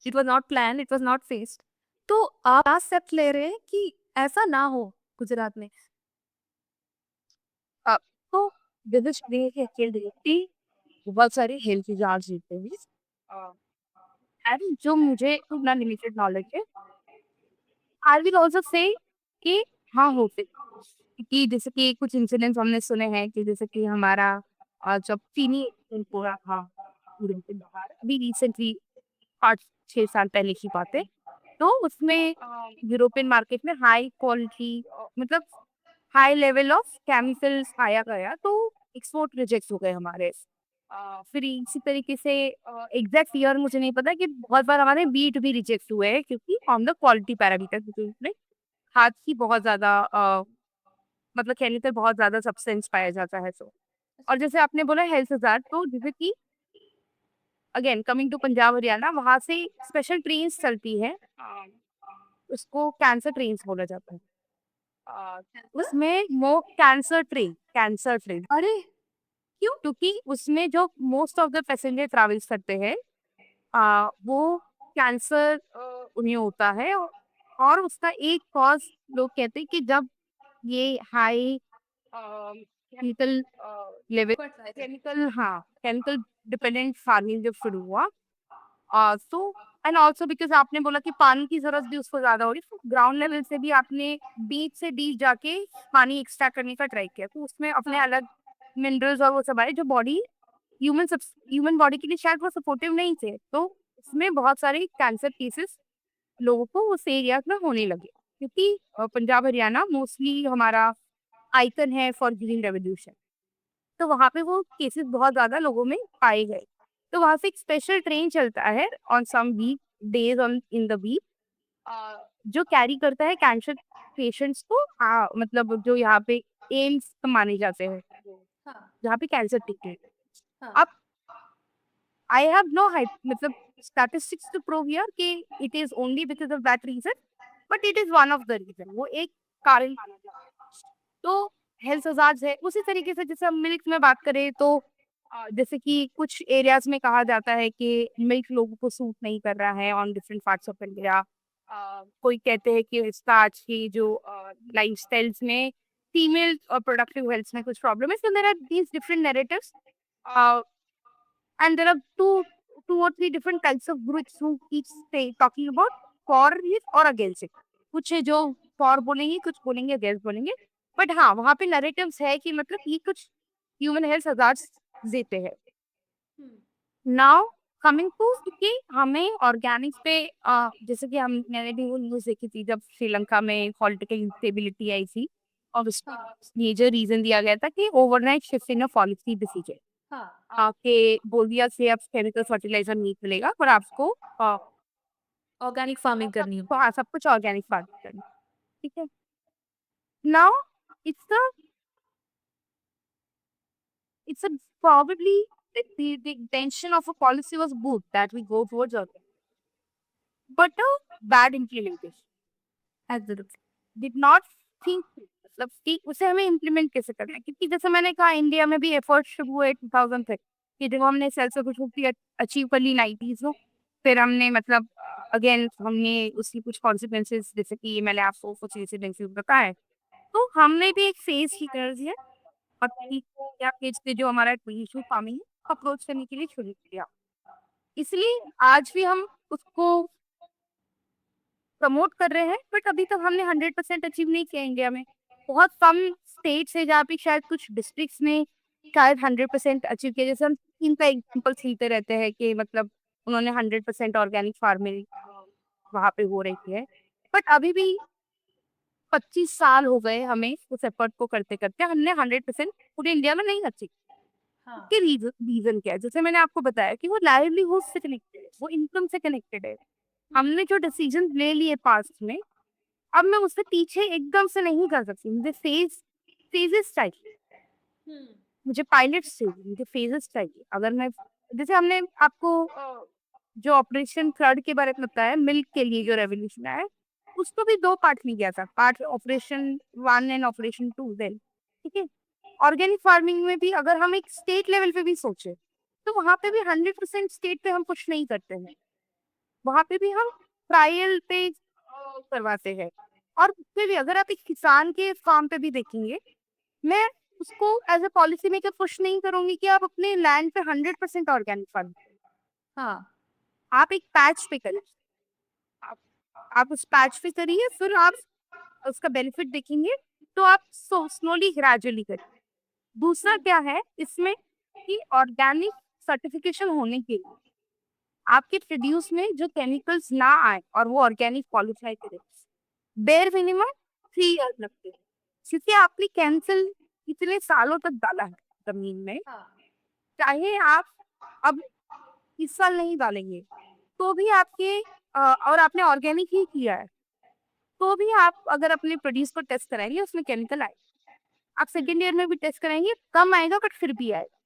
It was not plan, it was not faced. तो आप क्या स्टेप ले रहे हैं कि ऐसा ना हो गुजरात में? तो जैसे शरीर के खेल देखती बहुत सारे हेल्थ इजार्स होते हैं, एंड जो मुझे इतना लिमिटेड नॉलेज है, आई विल ऑल्सो से कि हाँ होते, कि जैसे कि कुछ इंसिडेंट्स हमने सुने हैं कि जैसे कि हमारा जब चीनी पूरा था यूरोप के बाहर, अभी रिसेंटली 5-6 साल पहले की बात है, तो उसमें यूरोपियन मार्केट में हाई क्वालिटी, मतलब हाई लेवल ऑफ केमिकल्स पाया गया, तो एक्सपोर्ट रिजेक्ट हो गए हमारे। फिर इसी तरीके से एग्जैक्ट ईयर मुझे नहीं पता, कि बहुत बार हमारे बीट भी रिजेक्ट हुए हैं, क्योंकि ऑन द क्वालिटी पैरामीटर, क्योंकि उसमें खाद की बहुत ज्यादा मतलब केमिकल बहुत ज्यादा सब्सटेंस पाया जाता है। तो और जैसे आपने बोला हेल्थ हजार, तो जैसे कि again coming to Punjab Haryana, वहां से स्पेशल ट्रेन्स चलती है, उसको कैंसर ट्रेन्स बोला जाता है। उसमें वो कैंसर ट्रेन, अरे क्यों? क्योंकि उसमें जो most of the passenger travels करते हैं, वो कैंसर उन्हें होता है, और उसका एक कॉज लोग कहते हैं कि जब ये हाई केमिकल लेवल, केमिकल, हाँ केमिकल डिपेंडेंट फार्मिंग जब शुरू हुआ, सो एंड ऑल्सो बिकॉज आपने बोला कि पानी की जरूरत भी उसको ज्यादा हो रही, तो ग्राउंड लेवल से भी आपने बीच से डीप जाके पानी एक्सट्रैक्ट करने का ट्राई किया, तो उसमें अपने अलग मिनरल्स और वो सब आए, जो बॉडी ह्यूमन बॉडी के लिए शायद वो सपोर्टिव नहीं थे, तो इसमें बहुत सारे कैंसर केसेस लोगों को उस एरिया में होने लगे, क्योंकि पंजाब हरियाणा मोस्टली हमारा आइकन है फॉर ग्रीन रेवोल्यूशन, तो वहाँ पे वो केसेस बहुत ज्यादा लोगों में पाए गए। तो वहाँ से एक स्पेशल ट्रेन चलता है on some weekdays on in the week, जो कैरी करता है कैंसर पेशेंट्स को, मतलब जो यहाँ पे एम्स माने जाते हैं, हाँ, जहाँ पे कैंसर ट्रीटमेंट। हाँ। अब आई हैव नो मतलब स्टैटिस्टिक्स टू प्रूव हियर कि it is only because of that reason, but it is one of the reason, वो एक कारण माना जाता है। तो हेल्थ हजार्ड्स है, उसी तरीके से जैसे हम मिल्क में बात करें, तो जैसे कि कुछ एरियाज में कहा जाता है कि मिल्क लोगों को सूट नहीं कर रहा है on different parts of India, कोई कहते हैं कि इसका आज की जो लाइफ स्टाइल्स में फीमेल और प्रोडक्टिव हेल्थ में कुछ प्रॉब्लम है, so there are these different narratives, and there are two or three different types of groups who keep talking about for it or against it. कुछ है जो for बोलेंगे, कुछ बोलेंगे अगेंस्ट बोलेंगे, बट हाँ वहाँ पे नैरेटिव्स है कि मतलब ये कुछ ह्यूमन हेल्थ हजार्ड्स देते हैं। नाउ कमिंग टू कि हमें ऑर्गेनिक्स पे जैसे कि हम मैंने भी वो न्यूज देखी थी जब श्रीलंका में पॉलिटिकल इंस्टेबिलिटी आई थी, और उसका मेजर रीजन दिया गया था कि overnight shift in policy decision, आपके बोल दिया से अब केमिकल फर्टिलाइजर नहीं मिलेगा पर आपको ऑर्गेनिक फार्मिंग करनी हो। हाँ सब कुछ ऑर्गेनिक फार्मिंग करनी, ठीक है। Now it's a it's a probably the intention of a policy was good that we go towards organic, but a bad implementation. Absolutely. Did not think मतलब कि उसे हमें इम्प्लीमेंट कैसे करना है, क्योंकि जैसे मैंने कहा इंडिया में भी एफर्ट शुरू हुए 2000 तक कि जब हमने सेल्फ सफिशिएंसी अचीव कर ली 90s में, फिर हमने मतलब अगेन हमने उसकी कुछ कॉन्सिक्वेंसेस जैसे कि मैंने आपको कुछ इंसिडेंट्स बताया है, तो हमने भी एक फेज ही कर दिया और या पेज से जो हमारा इशू फार्मिंग अप्रोच करने के लिए शुरू किया। इसलिए आज भी हम उसको प्रमोट कर रहे हैं, बट अभी तक हमने 100% अचीव नहीं किया इंडिया में। बहुत कम स्टेट्स है जहाँ पे शायद कुछ डिस्ट्रिक्ट्स में शायद 100% अचीव किया, जैसे हम इनका एग्जाम्पल सीखते रहते हैं कि मतलब उन्होंने 100% ऑर्गेनिक फार्मिंग वहाँ पे हो रही है, बट अभी भी 25 साल हो गए हमें उस एफर्ट को करते करते, हमने 100% पूरे इंडिया में नहीं अचीव। उसके रीजन क्या है, जैसे मैंने आपको बताया कि वो लाइवलीहुड से कनेक्टेड है, वो इनकम से कनेक्टेड है। हमने जो डिसीजन ले लिए पास्ट में, अब मैं उससे पीछे एकदम से नहीं कर सकती, मुझे फेजेस चाहिए, मुझे पायलट्स चाहिए, मुझे फेजेस चाहिए। अगर मैं जैसे हमने आपको जो ऑपरेशन फ्लड के बारे में बताया, मिल्क के लिए जो रेवोल्यूशन आया, उसको भी 2 पार्ट में किया था, part operation 1 and operation 2 then, ठीक है। ऑर्गेनिक फार्मिंग में भी अगर हम एक स्टेट लेवल पे भी सोचे, तो वहां पे भी 100% स्टेट पे हम कुछ नहीं करते हैं, वहां पे भी हम ट्रायल पे करवाते हैं। और फिर भी अगर आप एक किसान के फार्म पे भी देखेंगे, मैं उसको as a policy maker push नहीं करूंगी कि आप अपने लैंड पे 100% ऑर्गेनिक फार्मिंग, हाँ, आप एक पैच पे करिए, आप, आप उस पैच पे करिए, फिर आप उसका बेनिफिट देखेंगे, तो आप स्लोली ग्रेजुअली करिए। दूसरा क्या है इसमें कि ऑर्गेनिक सर्टिफिकेशन होने के लिए आपके प्रोड्यूस में जो केमिकल्स ना आए और वो ऑर्गेनिक क्वालिफाई करे, बेर मिनिमम 3 ईयर लगते हैं, क्योंकि आपने कैंसिल इतने सालों तक डाला है जमीन में। चाहे आप अब इस साल नहीं डालेंगे तो भी आपके और आपने ऑर्गेनिक ही किया है, तो भी आप अगर अपने प्रोड्यूस को टेस्ट कराएंगे उसमें केमिकल आए, आप सेकेंड ईयर में भी टेस्ट कराएंगे कम आएगा बट फिर भी आएगा,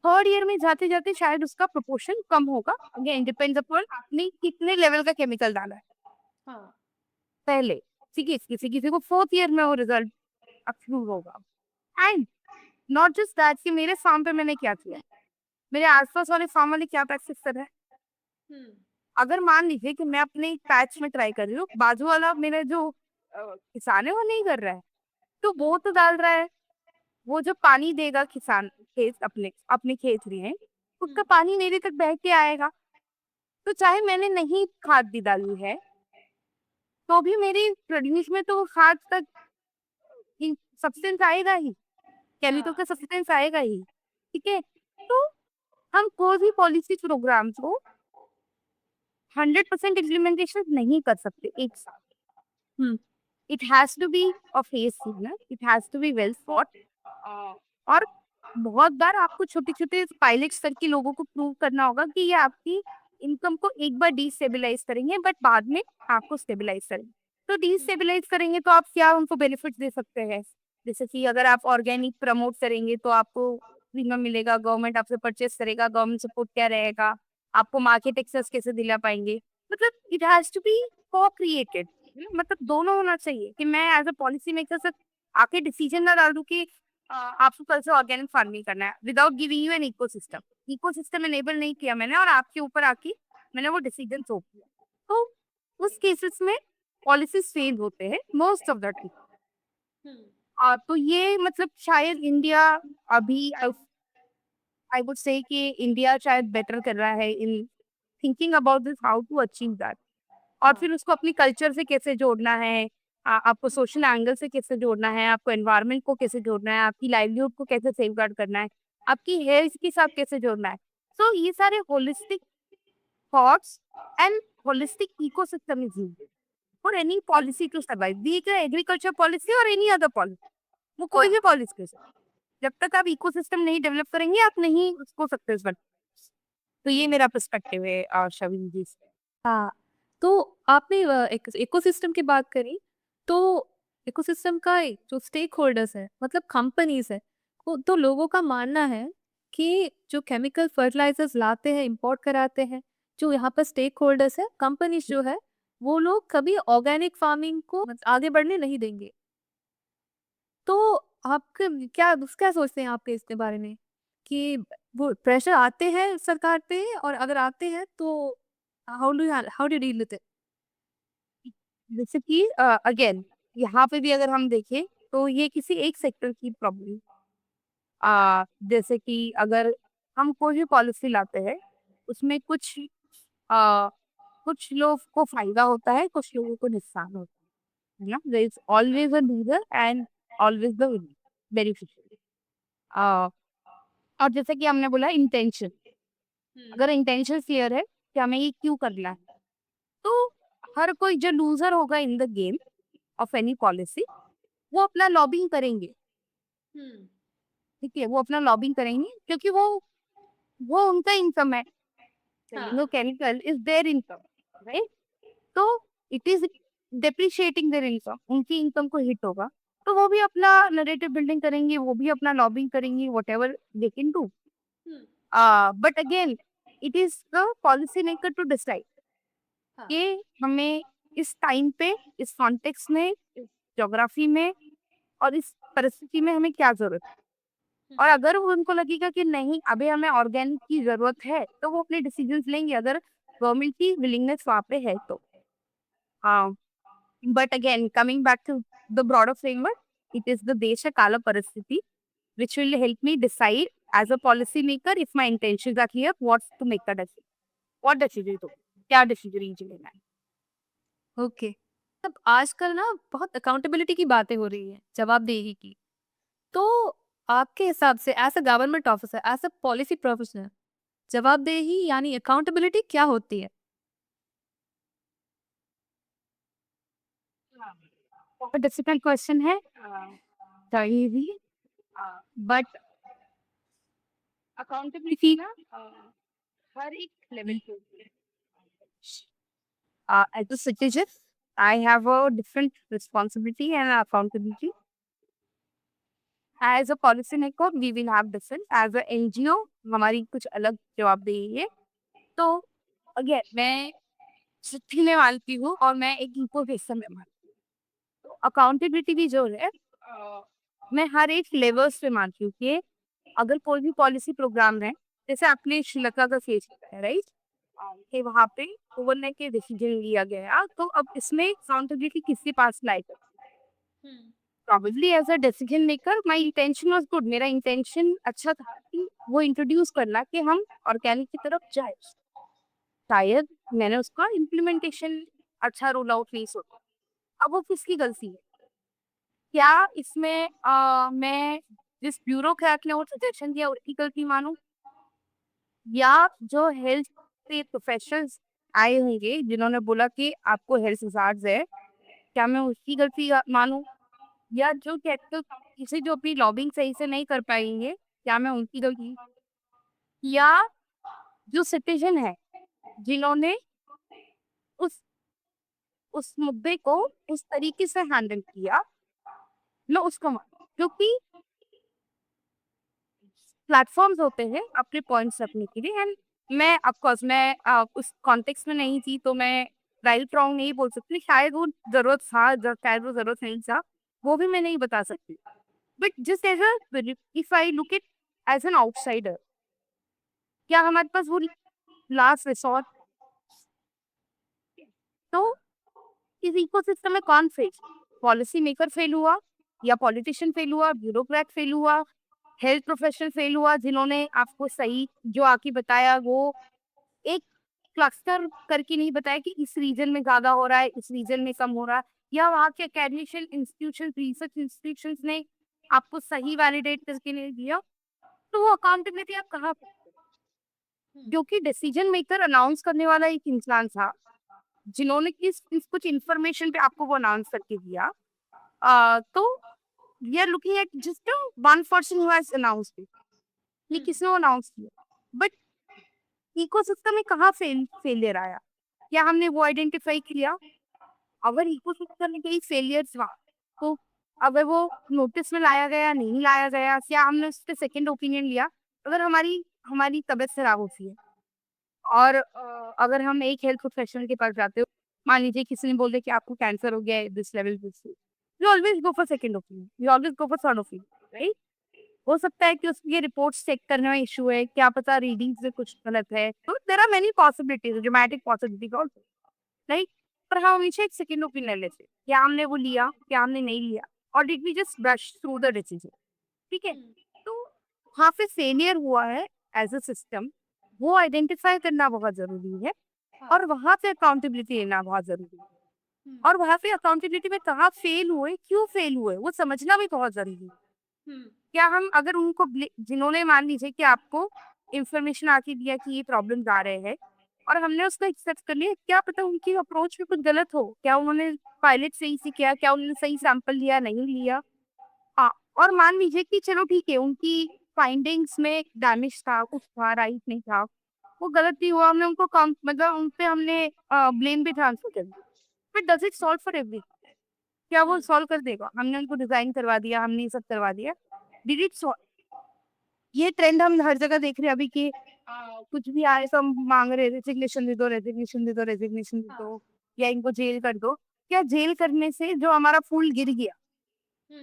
थर्ड ईयर में जाते जाते शायद उसका प्रोपोर्शन कम होगा, अगेन डिपेंड्स अपॉन आपने कितने लेवल का केमिकल डाला है पहले, ठीक है। किसी किसी को फोर्थ ईयर में वो रिजल्ट अप्रूव होगा। एंड नॉट जस्ट दैट कि मेरे फार्म पे मैंने क्या किया, मेरे आसपास वाले फार्म वाले क्या प्रैक्टिस कर रहे हैं। अगर मान लीजिए कि मैं अपने पैच में ट्राई कर रही हूँ, बाजू वाला मेरा जो किसान है वो नहीं कर रहा है, तो वो तो डाल रहा है, वो जो पानी देगा किसान खेत अपने अपने खेत में, उसका पानी मेरे तक बह के आएगा, तो चाहे मैंने नहीं खाद भी डाली है तो भी मेरी प्रोड्यूस में तो खाद तक सब्सटेंस आएगा ही, केमिकल का सब्सटेंस आएगा ही, ठीक है। तो हम कोई भी पॉलिसी प्रोग्राम को 100% इम्प्लीमेंटेशन नहीं कर सकते एक साथ, it has to be a phase signal, it has to be well thought, और बहुत बार आपको छोटे छोटे पायलट स्तर के लोगों को प्रूव करना होगा कि ये आपकी इनकम को एक बार डिस्टेबलाइज करेंगे बट बाद में आपको स्टेबलाइज करेंगे। तो डिस्टेबलाइज करेंगे तो आप क्या उनको बेनिफिट दे सकते हैं, जैसे कि अगर आप ऑर्गेनिक प्रमोट करेंगे तो आपको प्रीमियम मिलेगा, गवर्नमेंट आपसे परचेस करेगा, गवर्नमेंट सपोर्ट क्या रहेगा, आपको मार्केट एक्सेस कैसे दिला पाएंगे, मतलब इट हैज टू बी को क्रिएटेड, मतलब दोनों होना चाहिए कि मैं एज अ पॉलिसी मेकर से आके डिसीजन ना डाल दूं कि आपको कल से ऑर्गेनिक फार्मिंग करना है without giving you an ecosystem enable नहीं किया मैंने और आपके ऊपर आके मैंने वो डिसीजन सौंप दिया, तो उस केसेस में पॉलिसीज फेल होते हैं मोस्ट ऑफ द टाइम। तो ये मतलब शायद इंडिया अभी आई वुड से कि इंडिया शायद बेटर कर रहा है in thinking about this how to achieve that, और फिर उसको अपनी कल्चर से कैसे जोड़ना है, आपको सोशल एंगल से कैसे जोड़ना है, आपको एनवायरनमेंट को कैसे जोड़ना है, आपकी लाइवलीहुड को कैसे सेफगार्ड करना है, आपकी हेल्थ के साथ कैसे जोड़ना है। सो ये सारे holistic thoughts and holistic ecosystem is needed for any policy to survive, be it agriculture policy और एनी अदर पॉलिसी। वो कोई भी पॉलिसी, जब तक आप इकोसिस्टम नहीं डेवलप करेंगे आप नहीं उसको सक्सेस बन। तो ये मेरा पर्सपेक्टिव है शबीन जी से। हाँ, तो आपने एक इकोसिस्टम की बात करी, तो इकोसिस्टम का जो स्टेक होल्डर्स है, मतलब कंपनीज़ है, वो तो लोगों का मानना है कि जो केमिकल फर्टिलाइज़र्स लाते हैं, इम्पोर्ट कराते हैं, जो यहाँ पर स्टेक होल्डर्स है, कंपनीज़ जो है, वो लोग कभी ऑर्गेनिक फार्मिंग को आगे बढ़ने नहीं देंगे। तो आपके क्या क्या सोचते हैं आपके इसके बारे में? कि वो प्रेशर आते हैं सरकार पे और अगर आते हैं तो how do deal with it? जैसे कि अगेन यहाँ पे भी अगर हम देखें तो ये किसी एक सेक्टर की प्रॉब्लम। जैसे कि अगर हम कोई भी पॉलिसी लाते हैं उसमें आ, कुछ लोग को फायदा होता है, कुछ लोगों को नुकसान होता है ना। There is always a loser and always the beneficiary. और जैसे कि हमने बोला इंटेंशन, अगर इंटेंशन क्लियर है कि हमें ये क्यों करना है, तो हर कोई जो लूजर होगा in the game of any policy वो अपना लॉबिंग करेंगे। ठीक है, वो अपना लॉबिंग करेंगे क्योंकि वो उनका इनकम है। No chemical is there income, right. तो it is depreciating their income, उनकी इनकम को हिट होगा तो वो भी अपना नरेटिव बिल्डिंग करेंगे, वो भी अपना लॉबिंग करेंगे, whatever they can do. But again it is the policy maker to decide कि हमें इस टाइम पे, इस कॉन्टेक्स्ट में, इस ज्योग्राफी में और इस परिस्थिति में हमें क्या जरूरत है। और अगर वो उनको लगेगा कि नहीं अभी हमें ऑर्गेनिक की जरूरत है तो वो अपने डिसीजंस लेंगे, अगर गवर्नमेंट की विलिंगनेस वहाँ पे है तो। But again coming back to the broader framework, it is the देश काल परिस्थिति which will help me decide as a policy maker if my intentions are clear what to make the decision, what decision to, क्या decision मुझे लेना है। Okay. अब आजकल ना बहुत अकाउंटेबिलिटी की बातें हो रही हैं, जवाबदेही की। तो आपके हिसाब से as a government officer, as a policy professional, जवाबदेही यानी अकाउंटेबिलिटी क्या होती है? बहुत डिफिकल्ट क्वेश्चन है, सही भी, बट अकाउंटेबिलिटी ना हर एक लेवल पे होती है। As a citizen, I have a different responsibility and accountability. As a policy maker, we will have different. As a NGO, हमारी कुछ अलग जवाबदेही है। तो अगेन मैं चिट्ठी में मानती हूँ और मैं एक इकोसिस्टम में मानती हूँ। तो अकाउंटेबिलिटी भी जो है मैं हर एक लेवल्स पे मानती हूँ कि अगर कोई भी पॉलिसी प्रोग्राम है, जैसे आपने श्रीलंका का केस है, राइट, कि वहाँ पे ओवरनाइट के डिसीजन लिया गया, तो अब इसमें अकाउंटेबिलिटी किसके पास lie? Probably as a decision maker my intention was good, मेरा इंटेंशन अच्छा था कि वो इंट्रोड्यूस करना कि हम ऑर्गेनिक की तरफ जाए। शायद मैंने उसका इम्प्लीमेंटेशन अच्छा रोल आउट नहीं सोचा। अब वो किसकी गलती है? क्या इसमें मैं जिस ब्यूरोक्रेट ने वो सजेशन दिया उसकी गलती मानूं, या जो हेल्थ के प्रोफेशनल्स आए होंगे जिन्होंने बोला कि आपको हेल्थ हजार्ड्स है, क्या मैं उसकी गलती मानूं, या जो टेक्निकल किसी जो अपनी लॉबिंग सही से नहीं कर पाएंगे क्या मैं उनकी गलती, या जो सिटीजन है जिन्होंने उस उस मुद्दे को उस तरीके से हैंडल किया, मैं उसको मानूं। क्योंकि प्लेटफॉर्म्स होते हैं अपने पॉइंट्स रखने के लिए, एंड मैं ऑफकोर्स मैं उस कॉन्टेक्स्ट में नहीं थी तो मैं राइट रॉन्ग नहीं बोल सकती, शायद वो जरूरत था शायद वो जरूरत नहीं था, वो भी मैं नहीं बता सकती। बट जिस एज if I look it as an outsider, क्या हमारे पास वो लास्ट रिसोर्ट? तो इस इकोसिस्टम में कौन फेल? पॉलिसी मेकर फेल हुआ, या पॉलिटिशियन फेल हुआ, ब्यूरोक्रेट फेल हुआ, हेल्थ प्रोफेशनल फेल हुआ जिन्होंने आपको सही जो आके बताया वो एक क्लस्टर करके नहीं बताया कि इस रीजन में ज्यादा हो रहा है, इस रीजन में कम हो रहा है। या वहाँ के एकेडमिशियल इंस्टीट्यूशन, रिसर्च इंस्टीट्यूशंस ने आपको सही वैलिडेट करके नहीं दिया, तो वो अकाउंटेबिलिटी आप कहाँ पे? जो कि डिसीजन मेकर अनाउंस करने वाला एक इंसान था, जिन्होंने किस कुछ इन्फॉर्मेशन पे आपको वो अनाउंस करके दिया। तो we are looking at just one person who has announced it, ये किसने अनाउंस किया, बट इकोसिस्टम में कहाँ फेलियर आया? क्या हमने वो आइडेंटिफाई किया? अगर इकोसिस्टम में कहीं फेलियर्स हुआ, तो अगर वो नोटिस में लाया गया, नहीं लाया गया, क्या हमने उस पर सेकेंड ओपिनियन लिया? अगर हमारी हमारी तबीयत खराब होती है और अगर हम एक हेल्थ प्रोफेशनल के पास जाते हो, मान लीजिए किसी ने बोल दिया कि आपको कैंसर हो गया है this level, this, you always go for second opinion, you always go for third opinion, right? हो सकता है कि उसकी रिपोर्ट्स चेक करने में इशू है, क्या पता रीडिंग्स में कुछ गलत है, तो there are many possibilities, dramatic possibilities also, right? पर हम हमेशा एक सेकंड ओपिनियन लेते हैं, क्या हमने वो लिया, क्या हमने नहीं लिया, और did we just brush through the decision, ठीक है? तो वहाँ पे फेलियर हुआ है एज अ सिस्टम, वो आइडेंटिफाई करना बहुत जरूरी है, और वहाँ पे अकाउंटेबिलिटी लेना बहुत जरूरी है, और वहाँ पे अकाउंटेबिलिटी में कहाँ फेल हुए, क्यों फेल हुए, वो समझना भी बहुत जरूरी है। क्या हम अगर उनको जिन्होंने मान लीजिए कि आपको इंफॉर्मेशन आके दिया कि ये प्रॉब्लम्स आ रहे हैं, और हमने उसको एक्सेप्ट कर लिया, क्या पता उनकी अप्रोच में कुछ गलत हो, क्या उन्होंने पायलट सही से किया, क्या उन्होंने सही सैंपल लिया, नहीं लिया। हाँ, और मान लीजिए कि चलो ठीक है, उनकी फाइंडिंग्स में डैमेज था, कुछ था, राइट नहीं था, वो गलत नहीं हुआ, हमने उनको कम मतलब उन पे हमने ब्लेम भी ट्रांसफर कर दिया, but does it solve for every? क्या वो सॉल्व कर देगा? हमने उनको डिजाइन करवा दिया, हमने ये सब करवा दिया, डिड इट सॉल्व? ये ट्रेंड हम हर जगह देख रहे हैं अभी कि कुछ भी आए सब मांग रहे, रेजिग्नेशन दे दो, रेजिग्नेशन दे दो, रेजिग्नेशन दे दो, या इनको जेल कर दो। क्या जेल करने से जो हमारा फूल गिर गया,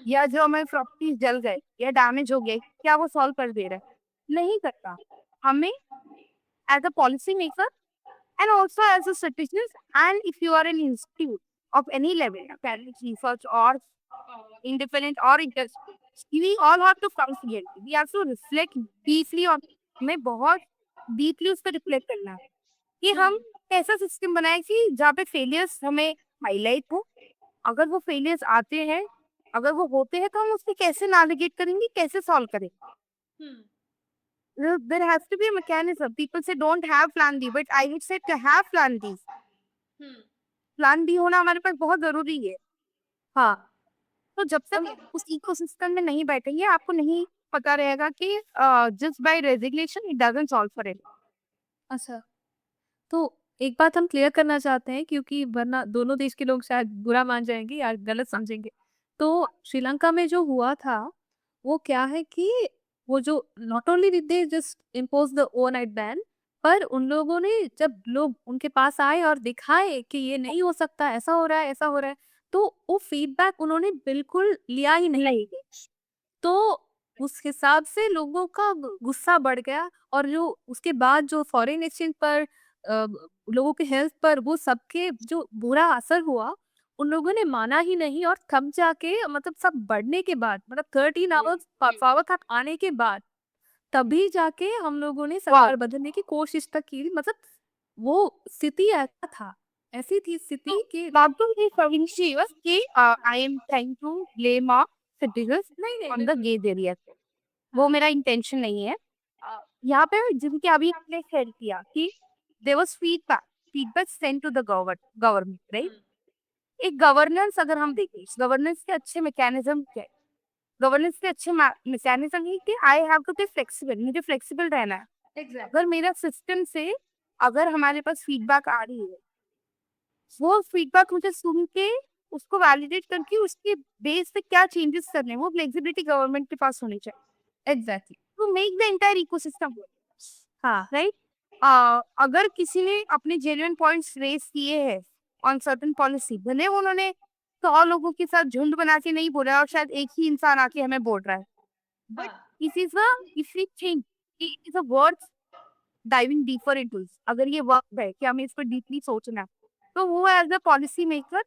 या जो हमारे प्रॉपर्टीज जल गए या डैमेज हो गए, क्या वो सॉल्व कर दे रहा है? नहीं करता। हमें as a policy maker and also as a citizen, and if you are an institute of any level, academic research or independent or industry, we all have to come together, we have to reflect deeply on, हमें बहुत deeply उस पर reflect करना है कि हम ऐसा system बनाए कि जहाँ पे फेलियर्स हमें हाईलाइट हो, अगर वो फेलियर्स आते हैं, अगर वो होते हैं, तो हम उससे कैसे नाविगेट करेंगे, कैसे सॉल्व करेंगे। There has to be a mechanism. People say don't have plan B, but I would say to have plan B. Plan B होना हमारे पास बहुत जरूरी है। हाँ, तो जब तक आप उस इकोसिस्टम में नहीं बैठेंगे, आपको नहीं पता रहेगा कि just by resignation it doesn't solve for it. अच्छा, तो एक बात हम क्लियर करना चाहते हैं, क्योंकि वरना दोनों देश के लोग शायद बुरा मान जाएंगे या गलत समझेंगे। तो श्रीलंका में जो हुआ था, वो क्या है कि वो जो not only did they just impose the overnight ban, पर उन लोगों ने जब लोग उनके पास आए और दिखाए कि ये नहीं हो सकता, ऐसा हो रहा है, ऐसा हो रहा है, तो वो फीडबैक उन्होंने बिल्कुल लिया ही नहीं। तो उस हिसाब से लोगों का गुस्सा बढ़ गया, और जो उसके बाद जो फॉरेन एक्सचेंज पर लोगों के हेल्थ पर वो सबके जो बुरा असर हुआ, उन लोगों ने माना ही नहीं, और तब जाके मतलब सब बढ़ने के बाद, मतलब 13 आवर्स पावर कट आने के बाद, तभी जाके हम लोगों ने सरकार बदलने की कोशिश तक की। मतलब वो स्थिति ऐसा था, ऐसी थी स्थिति कि Babdul is provincial कि I am trying to blame our citizens on the gay area. वो मेरा इंटेंशन नहीं है। यहाँ पे जिनके अभी आपने शेयर किया कि there was feedback sent to the government, right? एक गवर्नेंस अगर हम देखें, गवर्नेंस के अच्छे मैकेनिज्म क्या है? गवर्नेंस के अच्छे मैकेनिज्म है कि I have to be flexible, मुझे फ्लेक्सिबल रहना है। अगर मेरा सिस्टम से अगर हमारे पास फीडबैक आ रही है, वो फीडबैक मुझे सुन के उसको वैलिडेट करके उसके बेस पे क्या चेंजेस करने हैं, वो फ्लेक्सिबिलिटी गवर्नमेंट के पास होनी चाहिए। Exactly, to make the entire ecosystem. हाँ, राइट। अगर किसी ने अपने जेन्युइन पॉइंट्स रेज किए हैं ऑन सर्टेन पॉलिसी, भले उन्होंने 100 लोगों के साथ झुंड बना के नहीं बोला और शायद एक ही इंसान आके हमें बोल रहा है, बट इस is if we think it is a worth diving deeper into, अगर ये वर्क है कि हमें इस पर डीपली सोचना है, तो वो as a policy maker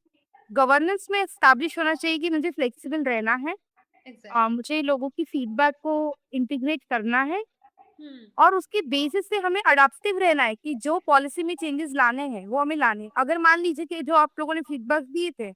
governance में एस्टैब्लिश होना चाहिए कि मुझे फ्लेक्सिबल रहना है। मुझे लोगों की फीडबैक को इंटीग्रेट करना है, और उसके बेसिस से हमें अडाप्टिव रहना है कि जो पॉलिसी में चेंजेस लाने हैं वो हमें लाने हैं। अगर मान लीजिए कि जो आप लोगों ने फीडबैक दिए थे,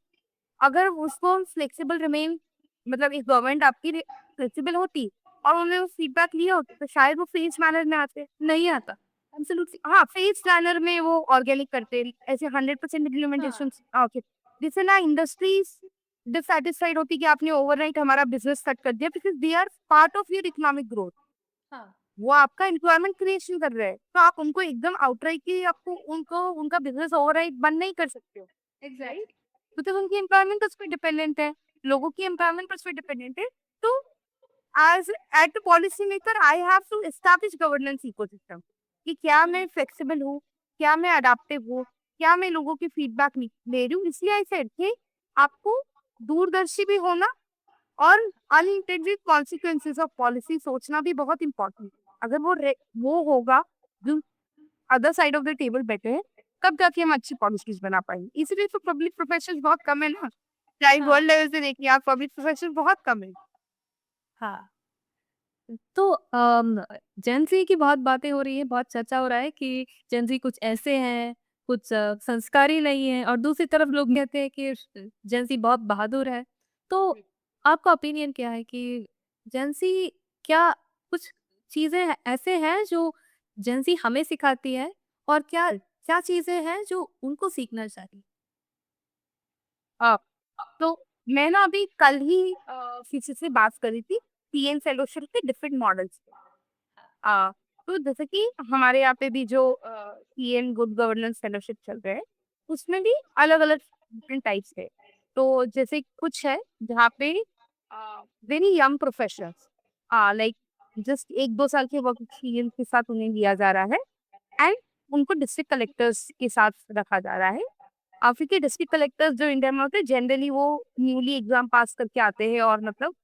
अगर उसको फ्लेक्सिबल रिमेन, मतलब इस गवर्नमेंट आपकी फ्लेक्सिबल होती और उन्होंने वो फीडबैक लिया होता तो शायद वो फेज मैनर में आते। नहीं आता। एब्सोल्युटली। हाँ, फेज प्लानर में वो ऑर्गेनिक करते, ऐसे 100% इम्प्लीमेंटेशन। ओके, जिससे ना इंडस्ट्रीज डिससैटिस्फाइड होती कि आपने ओवरनाइट हमारा बिजनेस कट कर दिया, because they are part of your economic growth. हाँ, वो आपका एम्प्लॉयमेंट क्रिएशन कर रहे हैं, तो आप उनको एकदम आउटराइट की आपको उनको उनका बिजनेस ओवरराइट बंद नहीं कर सकते हो, एग्जैक्टली। बिकॉज उनकी एम्प्लॉयमेंट उस पर डिपेंडेंट है, लोगों की एम्प्लॉयमेंट उस पर डिपेंडेंट है। तो as at the policy maker I have to establish governance ecosystem कि क्या मैं फ्लेक्सिबल हूँ, क्या मैं अडाप्टिव हूँ, क्या मैं लोगों की फीडबैक ले रही हूँ। इसलिए आई सेड कि आपको दूरदर्शी भी होना और अनइंटेंडेड कॉन्सिक्वेंसेस ऑफ पॉलिसी सोचना भी बहुत इंपॉर्टेंट है। अगर वो होगा जो other side of the table बैठे हैं, कब जाके हम अच्छी पॉलिसीज बना पाएंगे। इसलिए तो पब्लिक प्रोफेशनल्स बहुत कम है ना, चाहे हाँ। वर्ल्ड लेवल से देखिए आप, पब्लिक प्रोफेशनल्स बहुत कम है। हाँ। तो जेन ज़ी की बहुत बातें हो रही हैं, बहुत चर्चा हो रहा है कि जेन ज़ी कुछ ऐसे हैं, कुछ संस्कारी नहीं हैं, और दूसरी तरफ लोग कहते हैं कि जेन ज़ी बहुत बहादुर है। तो आपका ओपिनियन क्या है कि जेन ज़ी क्या कुछ चीज़ें ऐसे हैं जो जेन ज़ी हमें सिखाती है, और क्या क्या चीज़ें हैं जो उनको सीखना चाहिए? हाँ, तो मैं ना अभी कल ही किसी से बात करी थी पीएन फेलोशिप के डिफरेंट मॉडल्स पे। आ, तो जैसे कि हमारे यहाँ पे भी जो पीएन गुड गवर्नेंस फेलोशिप चल रहे हैं, उसमें भी अलग अलग डिफरेंट टाइप्स है। तो जैसे कुछ है जहाँ पे very young professionals, like just 1-2 साल के वर्क एक्सपीरियंस के साथ उन्हें लिया जा रहा है, एंड उनको डिस्ट्रिक्ट कलेक्टर्स के साथ रखा जा रहा है। क्योंकि डिस्ट्रिक्ट कलेक्टर्स जो इंडिया में होते हैं जनरली वो न्यूली एग्जाम पास करके आते हैं, और मतलब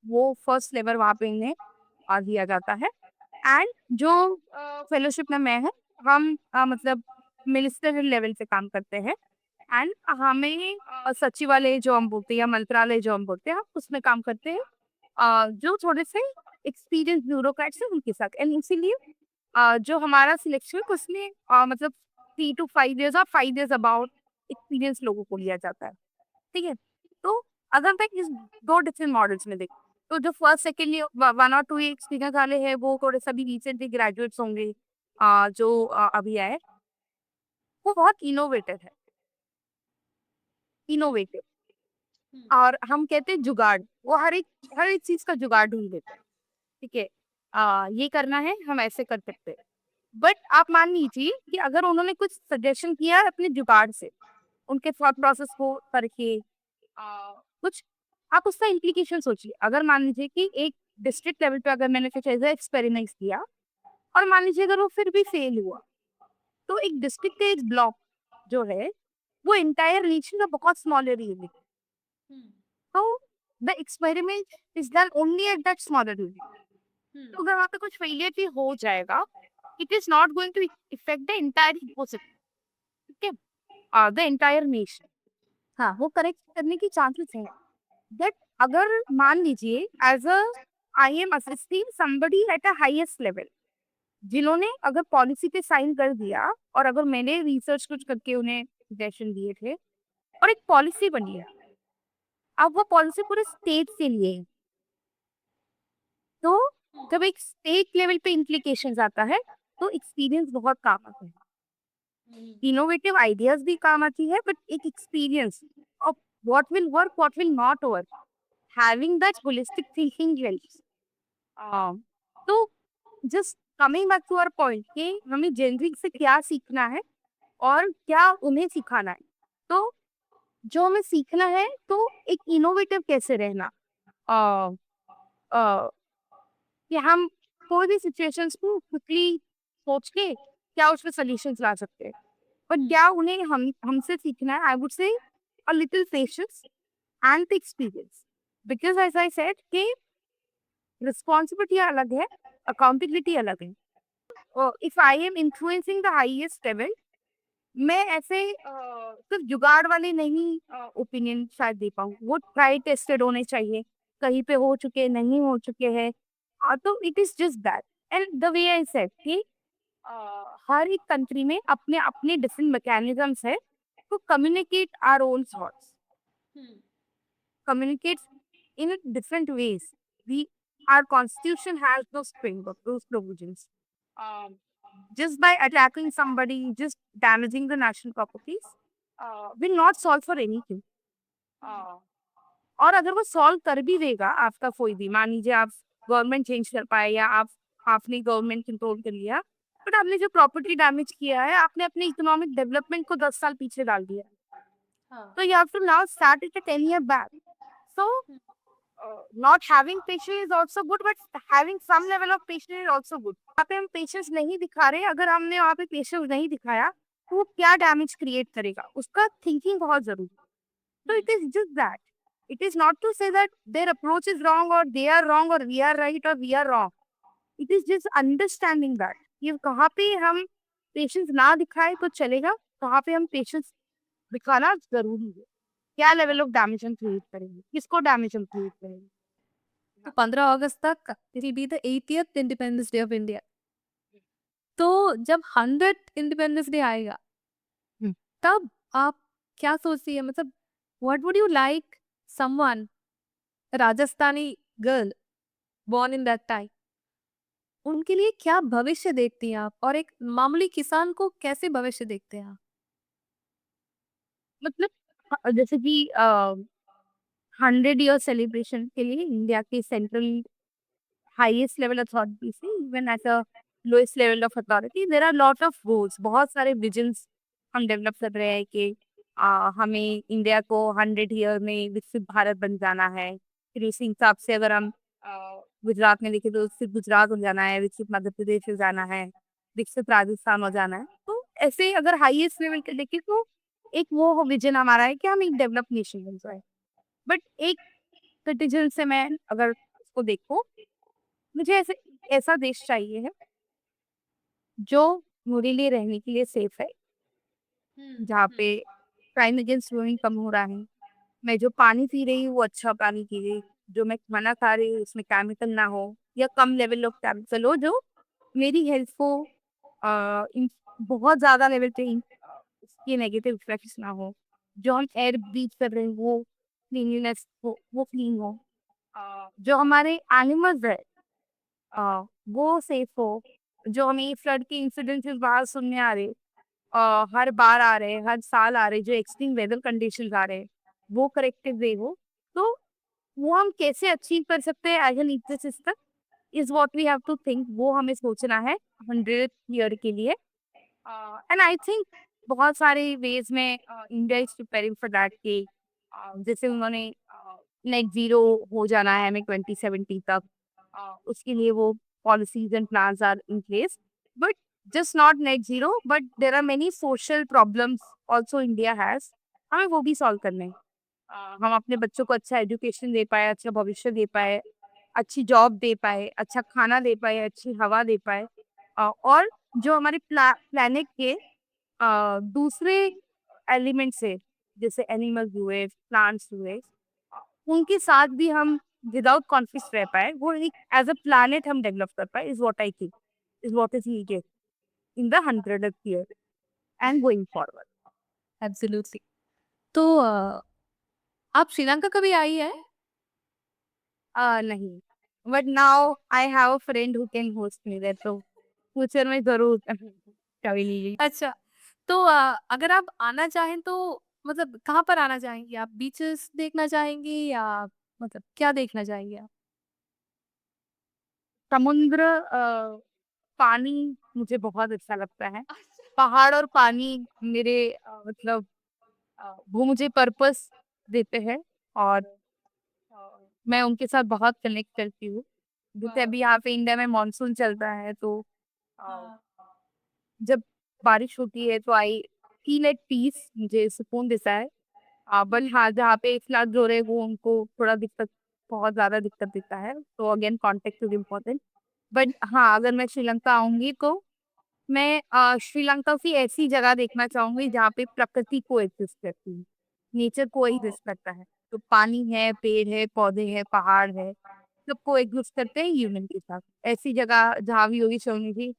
वो फर्स्ट लेवल वहाँ पे इन्हें दिया जाता है। एंड जो फेलोशिप में मैं है, हम मतलब मिनिस्टर लेवल से काम करते हैं, एंड हमें सचिवालय जो हम बोलते हैं या मंत्रालय जो हम बोलते हैं, हम उसमें काम करते हैं, जो थोड़े से एक्सपीरियंस ब्यूरोक्रेट्स हैं उनके साथ। एंड इसीलिए जो हमारा सिलेक्शन है उसमें मतलब 3 to 5 years और 5 years अबाउट एक्सपीरियंस लोगों को लिया जाता है। ठीक है, तो अगर मैं इस दो डिफरेंट मॉडल्स में देखूं, तो जो फर्स्ट सेकेंड ईयर 1 और 2 एक्सपीरियंस वाले हैं वो थोड़े सभी रिसेंटली ग्रेजुएट्स होंगे, जो अभी आए, वो बहुत इनोवेटिव है, इनोवेटिव। और हम कहते हैं जुगाड़, वो हर एक चीज का जुगाड़ ढूंढ देते हैं। ठीक है, ये करना है हम ऐसे कर सकते हैं। बट आप मान लीजिए कि अगर उन्होंने कुछ सजेशन किया है अपने जुगाड़ से, उनके थॉट प्रोसेस को करके कुछ, आप उसका इम्प्लीकेशन सोचिए। अगर मान लीजिए कि एक डिस्ट्रिक्ट लेवल पे अगर मैंने कुछ ऐसा एक्सपेरिमेंट किया, और मान लीजिए अगर वो फिर भी फेल हुआ, तो एक डिस्ट्रिक्ट का एक ब्लॉक जो है वो एंटायर रीजन का बहुत स्मॉल एरिया है। तो the experiment is done only at that small area. तो अगर वहाँ पे कुछ फेलियर भी हो जाएगा, it is not going to affect the entire ecosystem, ठीक है, द एंटायर नेशन। हाँ, वो करेक्ट करने की चांसेस है। दैट अगर मान लीजिए as a I am assisting somebody at a highest level, जिन्होंने अगर पॉलिसी पे साइन कर दिया, और अगर मैंने रिसर्च कुछ करके उन्हें सजेशन दिए थे और एक पॉलिसी बनी है, अब वो पॉलिसी पूरे स्टेट से लिए है। तो जब एक स्टेट लेवल पे इम्प्लीकेशंस आता है, तो एक्सपीरियंस बहुत काम आता है। इनोवेटिव आइडियाज भी काम आती है, बट एक experience of what will work what will not work, having that holistic thinking helps. तो just coming back to our point कि हमें जेनरिक से क्या सीखना है और क्या उन्हें सिखाना है। तो जो हमें सीखना है, तो एक इनोवेटिव कैसे रहना, अ, अ, कि हम कोई भी सिचुएशंस को क्विकली सोच के क्या उसमें सॉल्यूशंस ला सकते हैं। पर क्या उन्हें हमसे सीखना है, I would say a little patience and experience, because as I said कि रिस्पॉन्सिबिलिटी अलग है, अकाउंटेबिलिटी अलग है। If I am influencing the highest level, मैं ऐसे सिर्फ जुगाड़ वाले नहीं ओपिनियन शायद दे पाऊँ, वो ट्राई टेस्टेड होने चाहिए, कहीं पे हो चुके नहीं हो चुके हैं। तो it is just that. And the way I said कि हर एक कंट्री में अपने अपने डिफरेंट मैकेनिज्म्स है to communicate our own thoughts. communicates in different ways. Our constitution has those framework, those provisions. Just by attacking somebody, just damaging the national properties, will not solve for anything. और अगर वो solve कर भी देगा आपका कोई भी, मान लीजिए आप गवर्नमेंट चेंज कर पाए या आपने गवर्नमेंट कंट्रोल कर लिया, बट आपने जो प्रॉपर्टी डैमेज किया है, आपने अपने इकोनॉमिक डेवलपमेंट को 10 साल पीछे डाल दिया. So you have to now start it a 10 year back. So not having patience is also good, but having some level of patience is also good. वहाँ पे हम पेशेंस नहीं दिखा रहे, अगर हमने वहाँ पे पेशेंस नहीं दिखाया तो वो क्या डैमेज क्रिएट करेगा, उसका थिंकिंग बहुत जरूरी. So it is just that. It is not to say that their approach is wrong or they are wrong or we are right or we are wrong. It is just understanding that ये कहाँ पे हम patience ना दिखाए तो चलेगा, कहाँ पे हम पेशेंस दिखाना जरूरी है, क्या लेवल ऑफ डैमेज हम क्रिएट करेंगे, किसको डैमेज हम क्रिएट करेंगे. तो 15 अगस्त तक it will be the 80th independence day of India. तो जब 100th इंडिपेंडेंस डे आएगा हम्म. तब आप क्या सोचती है, मतलब what would you like someone, Rajasthani girl born in that time, उनके लिए क्या भविष्य देखती हैं आप, और एक मामूली किसान को कैसे भविष्य देखते हैं आप? मतलब जैसे कि 100 ईयर सेलिब्रेशन के लिए इंडिया के सेंट्रल हाईएस्ट लेवल अथॉरिटी से even at a lowest level of authority there are lot of goals, बहुत सारे विजन्स हम डेवलप कर रहे हैं कि हमें इंडिया को 100 ईयर में विकसित भारत बन जाना है. फिर इसी हिसाब से अगर हम गुजरात में देखें तो सिर्फ गुजरात हो जाना है, विकसित मध्य प्रदेश हो जाना है, विकसित राजस्थान हो जाना है. तो ऐसे अगर हाईएस्ट लेवल के देखें तो एक वो विजन हमारा है कि हम एक डेवलप नेशन बन जाए. बट एक सिटीजन से मैं अगर उसको देखूं, मुझे ऐसा देश चाहिए है जो मेरे लिए रहने के लिए सेफ है, जहाँ पे क्राइम अगेंस्ट वुमेन कम हो रहा है, मैं जो पानी पी रही हूँ वो अच्छा पानी पी रही, जो मैं खाना खा रही हूँ उसमें केमिकल ना हो या कम लेवल ऑफ केमिकल हो, जो मेरी हेल्थ को बहुत ज्यादा लेवल पे उसके नेगेटिव इफेक्ट्स ना हो, जो हम एयर ब्रीथ कर रहे हैं वो क्लीनलीनेस हो, वो क्लीन हो, जो हमारे एनिमल्स है वो सेफ हो, जो हमें फ्लड के इंसिडेंट्स बाहर सुनने आ रहे, हर बार आ रहे, हर साल आ रहे, जो एक्सट्रीम वेदर कंडीशन आ रहे, वो करेक्टिव वे हो, तो वो हम कैसे अचीव कर सकते हैं as an ecosystem is what we have to think. वो हमें सोचना है 100th ईयर के लिए. एंड आई थिंक बहुत सारे वेज में India is preparing for that के जैसे उन्होंने नेट जीरो हो जाना है हमें 2070 तक, उसके लिए वो policies and plans are in place. But just not net zero, but there are many social problems also India has. हमें वो भी सॉल्व करने हैं. हम अपने बच्चों को अच्छा एजुकेशन दे पाए, अच्छा भविष्य दे पाए, अच्छी जॉब दे पाए, अच्छा खाना दे पाए, अच्छी हवा दे पाए, और जो हमारे प्लानिट के दूसरे एलिमेंट्स है जैसे एनिमल्स हुए, प्लांट्स हुए, उनके साथ भी हम विदाउट कॉन्फ्लिक्ट रह पाए, वो एक एज अ प्लानिट हम डेवलप कर पाए, is what I think is what is needed in the 100th year and going forward. Absolutely. तो आप श्रीलंका कभी आई है? नहीं, but now I have a friend who can host me there, तो future में जरूर कभी नहीं. अच्छा. तो अगर आप आना चाहें तो मतलब कहाँ पर आना चाहेंगी आप? बीचेस देखना चाहेंगी या मतलब क्या देखना चाहेंगी आप? समुद्र, पानी मुझे बहुत अच्छा लगता है. पहाड़ और पानी मेरे मतलब वो मुझे पर्पस देते हैं, और मैं उनके साथ बहुत कनेक्ट करती हूँ. जैसे अभी यहाँ पे इंडिया में मानसून चलता है तो जब बारिश होती है तो आई फील एट पीस, मुझे सुकून देता है. बट हाँ, जहाँ पे फ्लड हो रहे हैं वो उनको थोड़ा दिक्कत, बहुत ज्यादा दिक्कत देता है, तो again contact is important. But हाँ, अगर मैं श्रीलंका आऊंगी तो मैं श्रीलंका की ऐसी जगह देखना चाहूंगी जहाँ पे प्रकृति को एग्जिस्ट करती है, नेचर को एग्जिस्ट करता है, तो पानी है, पेड़ है, पौधे है, पहाड़ है, सबको एग्जिस्ट करते हैं ह्यूमन के साथ. ऐसी जगह जहाँ भी होगी Soni ji,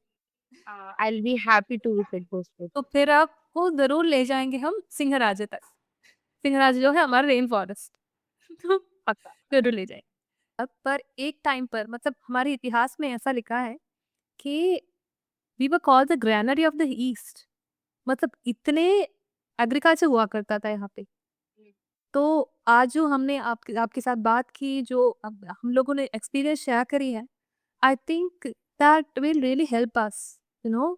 I will be happy to visit those places. तो फिर आपको जरूर ले जाएंगे हम सिंहराजे तक. सिंहराज जो है हमारा रेन फॉरेस्ट तो जरूर ले जाए। अब पर एक टाइम पर मतलब हमारे इतिहास में ऐसा लिखा है कि we were called the granary of the east, मतलब इतने एग्रीकल्चर हुआ करता था यहाँ पे। तो आज जो हमने आपके आपके साथ बात की, जो अब हम लोगों ने एक्सपीरियंस शेयर करी है, I think that will really help us, you know,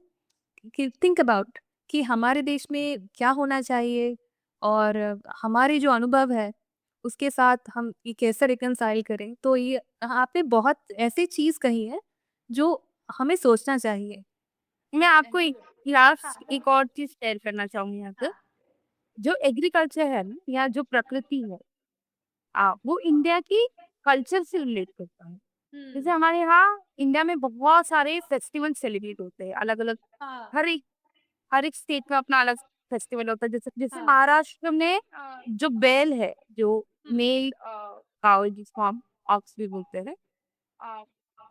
कि थिंक अबाउट कि हमारे देश में क्या होना चाहिए और हमारे जो अनुभव है उसके साथ हम ये कैसे रिकनसाइल करें। तो ये आपने बहुत ऐसी चीज़ कही है जो हमें सोचना चाहिए। मैं आपको एक लास्ट एक और चीज शेयर करना चाहूंगी यहाँ पे। जो एग्रीकल्चर है ना, या जो प्रकृति है, वो इंडिया की कल्चर से रिलेट करता है। जैसे हमारे यहाँ इंडिया में बहुत सारे फेस्टिवल सेलिब्रेट होते हैं, अलग अलग। हर एक हर एक स्टेट में अपना अलग फेस्टिवल होता है। जैसे जैसे महाराष्ट्र में जो बैल है, जो मेल काउ जिसको हम ऑक्स भी बोलते हैं,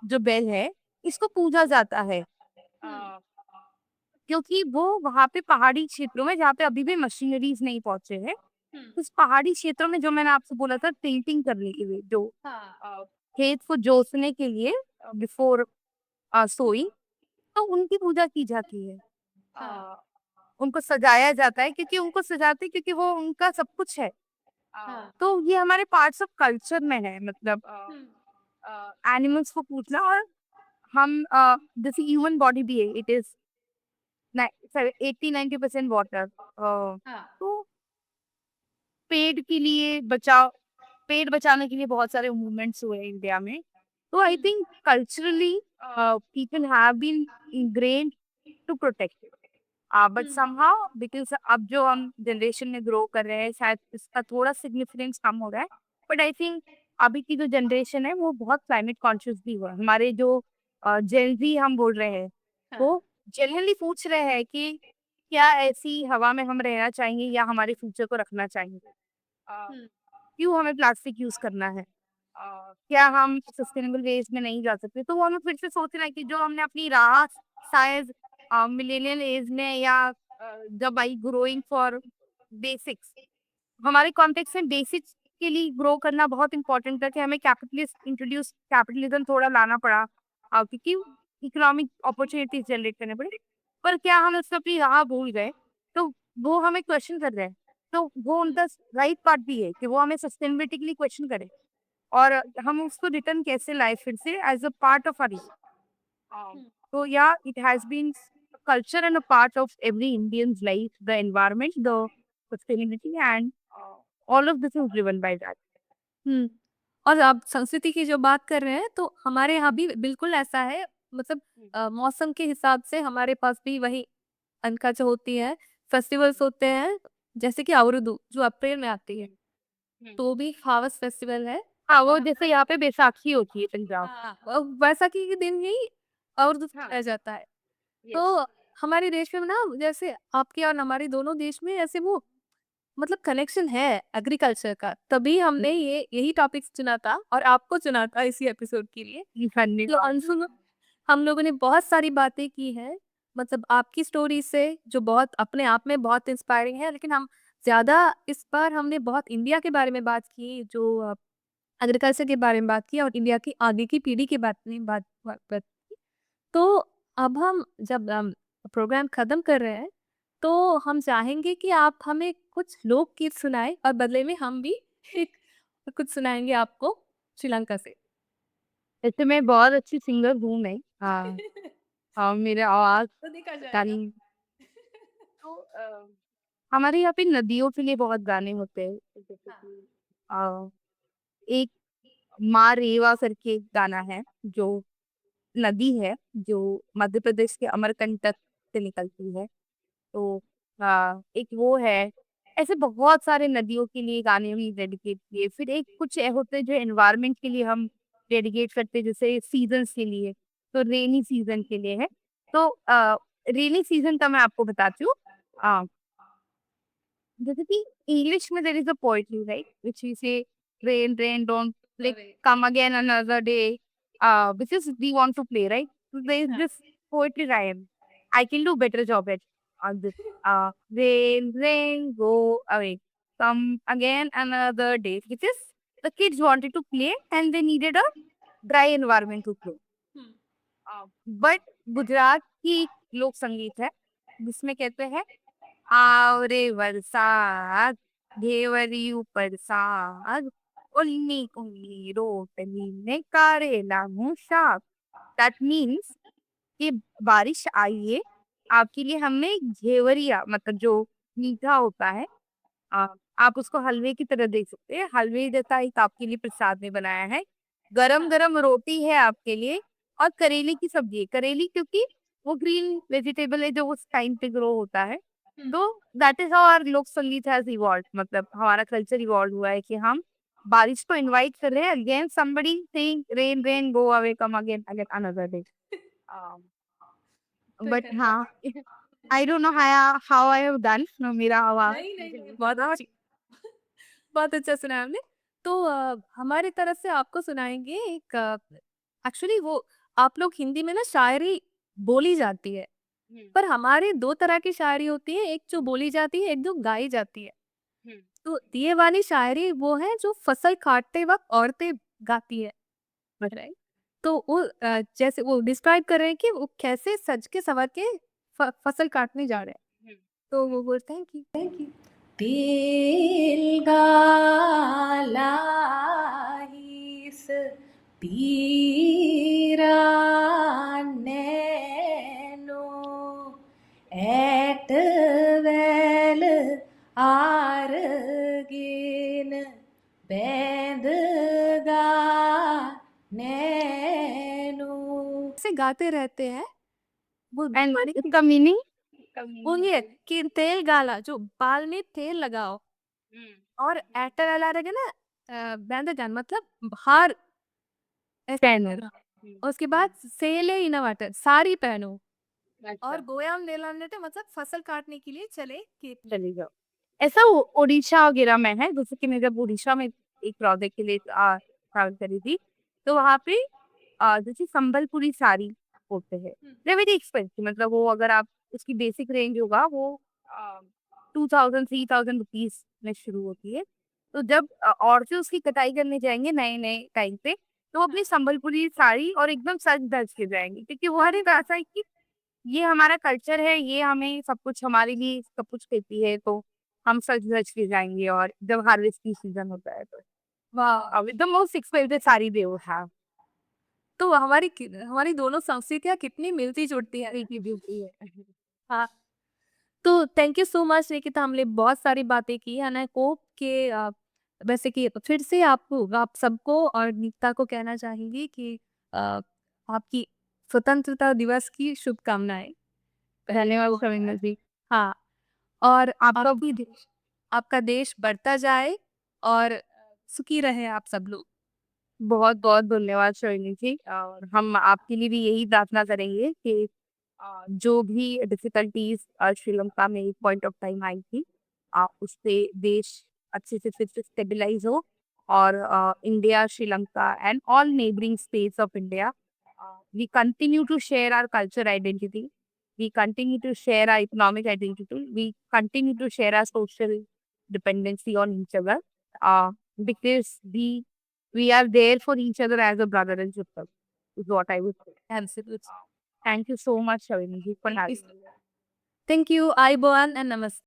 जो बैल है, इसको पूजा जाता है। क्योंकि वो वहाँ पे पहाड़ी क्षेत्रों में, जहाँ पे अभी भी मशीनरीज नहीं पहुंचे हैं, उस पहाड़ी क्षेत्रों में, जो मैंने आपसे बोला था, टिल्टिंग करने के लिए, जो खेत को जोतने के लिए बिफोर सोइंग, तो उनकी पूजा की जाती है। उनको सजाया जाता है, क्योंकि उनको सजाते हैं, क्योंकि वो उनका सब कुछ है। तो ये हमारे पार्ट्स ऑफ कल्चर में है। मतलब एनिमल्स को पूजना। और हम जैसे ह्यूमन बॉडी भी है, इट इज 80-90% वाटर। तो पेड़ के लिए बचाव पेड़ बचाने के लिए बहुत सारे मूवमेंट्स हुए इंडिया में। तो I think culturally people have been ingrained to protect. But somehow because अब जो हम जनरेशन में ग्रो कर रहे हैं, शायद इसका थोड़ा सिग्निफिकेंस कम हो रहा है। बट आई थिंक अभी की जो जनरेशन है वो बहुत क्लाइमेट कॉन्शियस भी हुआ है। हमारे जो जेनजी हम बोल रहे हैं, वो जनरली पूछ रहे हैं कि क्या ऐसी हवा में हम रहना चाहेंगे, या हमारे फ्यूचर को रखना चाहेंगे। क्यों हमें प्लास्टिक यूज करना है, क्या हम सस्टेनेबल वेज में नहीं जा सकते। तो वो हमें फिर से सोचना है कि जो हमने अपनी राह शायद मिलेनियल एज में, या जब आई ग्रोइंग फॉर बेसिक्स, हमारे कॉन्टेक्स्ट में बेसिक्स के लिए ग्रो करना बहुत इंपॉर्टेंट था, कि हमें कैपिटलिज्म थोड़ा लाना पड़ा, क्योंकि इकोनॉमिक अपॉर्चुनिटीज जनरेट करने पड़े। पर क्या हम उसको अपनी राह भूल गए? तो वो हमें क्वेश्चन कर रहे हैं। तो वो उनका राइट पार्ट भी है कि वो हमें सस्टेनेबिलिटी के लिए क्वेश्चन करें, और हम उसको रिटर्न कैसे लाए फिर से as a part of our. So yeah, it has been a culture and a part of every Indian's life, the environment, the sustainability, and all of this is driven by that. हुँ। और आप संस्कृति की जो बात कर रहे हैं, तो हमारे यहाँ भी बिल्कुल ऐसा है। मतलब मौसम के हिसाब से हमारे पास भी वही अनका होती है, फेस्टिवल्स होते हैं, जैसे कि आवृदु जो अप्रैल में आती है, तो भी हावस फेस्टिवल है। हाँ, वो जैसे यहाँ पे बैसाखी होती है पंजाब। हाँ, वैसाखी के दिन ही आवृदु हाँ, मनाया जाता है। yes. तो हमारे देश में ना, जैसे आपके और हमारे दोनों देश में ऐसे वो मतलब कनेक्शन है एग्रीकल्चर का, तभी हमने ये यही टॉपिक चुना था और आपको चुना था इसी एपिसोड के लिए। तो धन्यवाद। अंशुल, हम लोगों ने बहुत सारी बातें की हैं, मतलब आपकी स्टोरी से, जो बहुत अपने आप में बहुत इंस्पायरिंग है, लेकिन हम ज़्यादा इस बार हमने बहुत इंडिया के बारे में बात की, जो एग्रीकल्चर के बारे में बात की, और इंडिया की आगे की पीढ़ी के बात में बात की। तो अब हम जब प्रोग्राम ख़त्म कर रहे हैं, तो हम चाहेंगे कि आप हमें कुछ लोकगीत सुनाएँ और बदले में हम भी एक कुछ सुनाएँगे आपको श्रीलंका से। वैसे मैं बहुत अच्छी सिंगर हूँ मैं। हाँ, हाँ, मेरा आवाज तो देखा पता जाएगा। नहीं। तो हमारे यहाँ पे नदियों के लिए बहुत गाने होते हैं। जैसे हाँ। कि एक माँ रेवा करके एक गाना है, जो नदी है, जो मध्य प्रदेश के अमरकंटक से निकलती है। तो एक वो है। ऐसे बहुत सारे नदियों के लिए गाने भी डेडिकेट किए। फिर एक कुछ होते हैं जो एनवायरनमेंट के लिए हम डेडिकेट करते हैं, जैसे सीजन्स के लिए। तो रेनी सीजन के लिए है। तो रेनी सीजन का मैं आपको बताती हूँ। जैसे कि इंग्लिश में there is a poetry, right, which we say rain rain don't like अरे! Come again another day, because we want to play, right? So there is हाँ। this poetry rhyme. I can do better job at on this. Rain, rain, go away. come again another day, which is the kids wanted to play and they needed a dry environment to play. But Gujarat की एक लोक संगीत है जिसमें कहते हैं आओ रे वरसाद घेवरी ऊपर साग उल्नी उल्नी रोटनी ने कारेला मुंह शाक. दैट मीन्स कि बारिश आई है आपके लिए हमने घेवरिया मतलब जो मीठा होता है आ, आप उसको हलवे की तरह देख सकते हैं. हलवे जैसा एक आपके लिए प्रसाद में बनाया है. गरम गरम रोटी है आपके लिए और करेले की सब्जी है. करेली क्योंकि वो ग्रीन वेजिटेबल है जो उस टाइम पे ग्रो होता है. तो दैट इज हाउ आवर लोक संगीत हैज इवॉल्व. मतलब हमारा कल्चर इवॉल्व हुआ है कि हम बारिश को इनवाइट कर रहे हैं again somebody saying rain rain go away come again again another day. But हाँ I don't know how I have done. मेरा आवाज नहीं बहुत अच्छी बहुत अच्छा सुना आपने. तो हमारी तरफ से आपको सुनाएंगे एक एक्चुअली वो आप लोग हिंदी में ना शायरी बोली जाती है पर हमारे दो तरह की शायरी होती है. एक जो बोली जाती है एक जो गाई जाती है. तो ये वाली शायरी वो है जो फसल काटते वक्त औरतें गाती है. राइट. तो वो जैसे वो डिस्क्राइब कर रहे हैं कि वो कैसे सज के सवर के फसल काटने जा रहे हैं. तो वो बोलते हैं कि तेल गालाहीस पीरा नैनो एटवेल आरगिन बेंदगा नैनो से गाते रहते हैं. वो एंड माने इसका मीनिंग वो ये है कि तेल गाला जो बाल में तेल लगाओ और एटर अला रहेगा ना बैंड मतलब हार पहनो. और उसके बाद सेले इना वाटर साड़ी पहनो और गोयाम नेलानेटे मतलब फसल काटने के लिए चले खेत में. चली जाओ. ऐसा उड़ीसा वगैरह में है. जैसे कि मैं जब उड़ीसा में एक प्रोजेक्ट के लिए ट्रैवल करी थी तो वहाँ पे जैसे संबलपुरी साड़ी होते हैं. They very expensive. मतलब वो अगर आप उसकी बेसिक रेंज होगा वो 2000-3000 रुपीज में शुरू होती है. तो जब औरतें उसकी कटाई करने जाएंगे नए नए टाइम पे तो वो अपनी संबलपुरी साड़ी और एकदम सज धज के जाएंगे क्योंकि वो हर एक ऐसा है कि ये हमारा कल्चर है. ये हमें सब कुछ हमारे लिए सब कुछ कहती है. तो हम सज धज के जाएंगे और जब हार्वेस्ट की सीजन होता है तो वाह. With the most expensive sari they वो हैव. तो हमारी दोनों संस्कृतियाँ कितनी मिलती जुलती है. ब्यूटी है. हाँ. तो thank you so much Nikita. हमने बहुत सारी बातें की एंड आई होप कि वैसे कि फिर से आपको आप सबको और निकिता को कहना चाहेंगी कि आपकी स्वतंत्रता दिवस की शुभकामनाएं. धन्यवाद शर्मिंदर जी. हाँ. और आपका आपका देश बढ़ता जाए और सुखी रहे आप सब लोग. बहुत बहुत धन्यवाद शर्मिंदर जी. और हम आपके लिए भी यही प्रार्थना करेंगे कि जो भी डिफिकल्टीज श्रीलंका में एक पॉइंट ऑफ टाइम आई थी उससे देश अच्छे से फिर से स्टेबलाइज हो. और India Sri Lanka and all neighbouring states of India we continue to share our culture identity. We continue to share our economic identity. We continue to share our social dependency on each other. Because we are there for each other as a brother and sister. Is what I would say. Absolutely. Thank you so much, Shavini, for having me. Thank you. Ayubowan and namaste.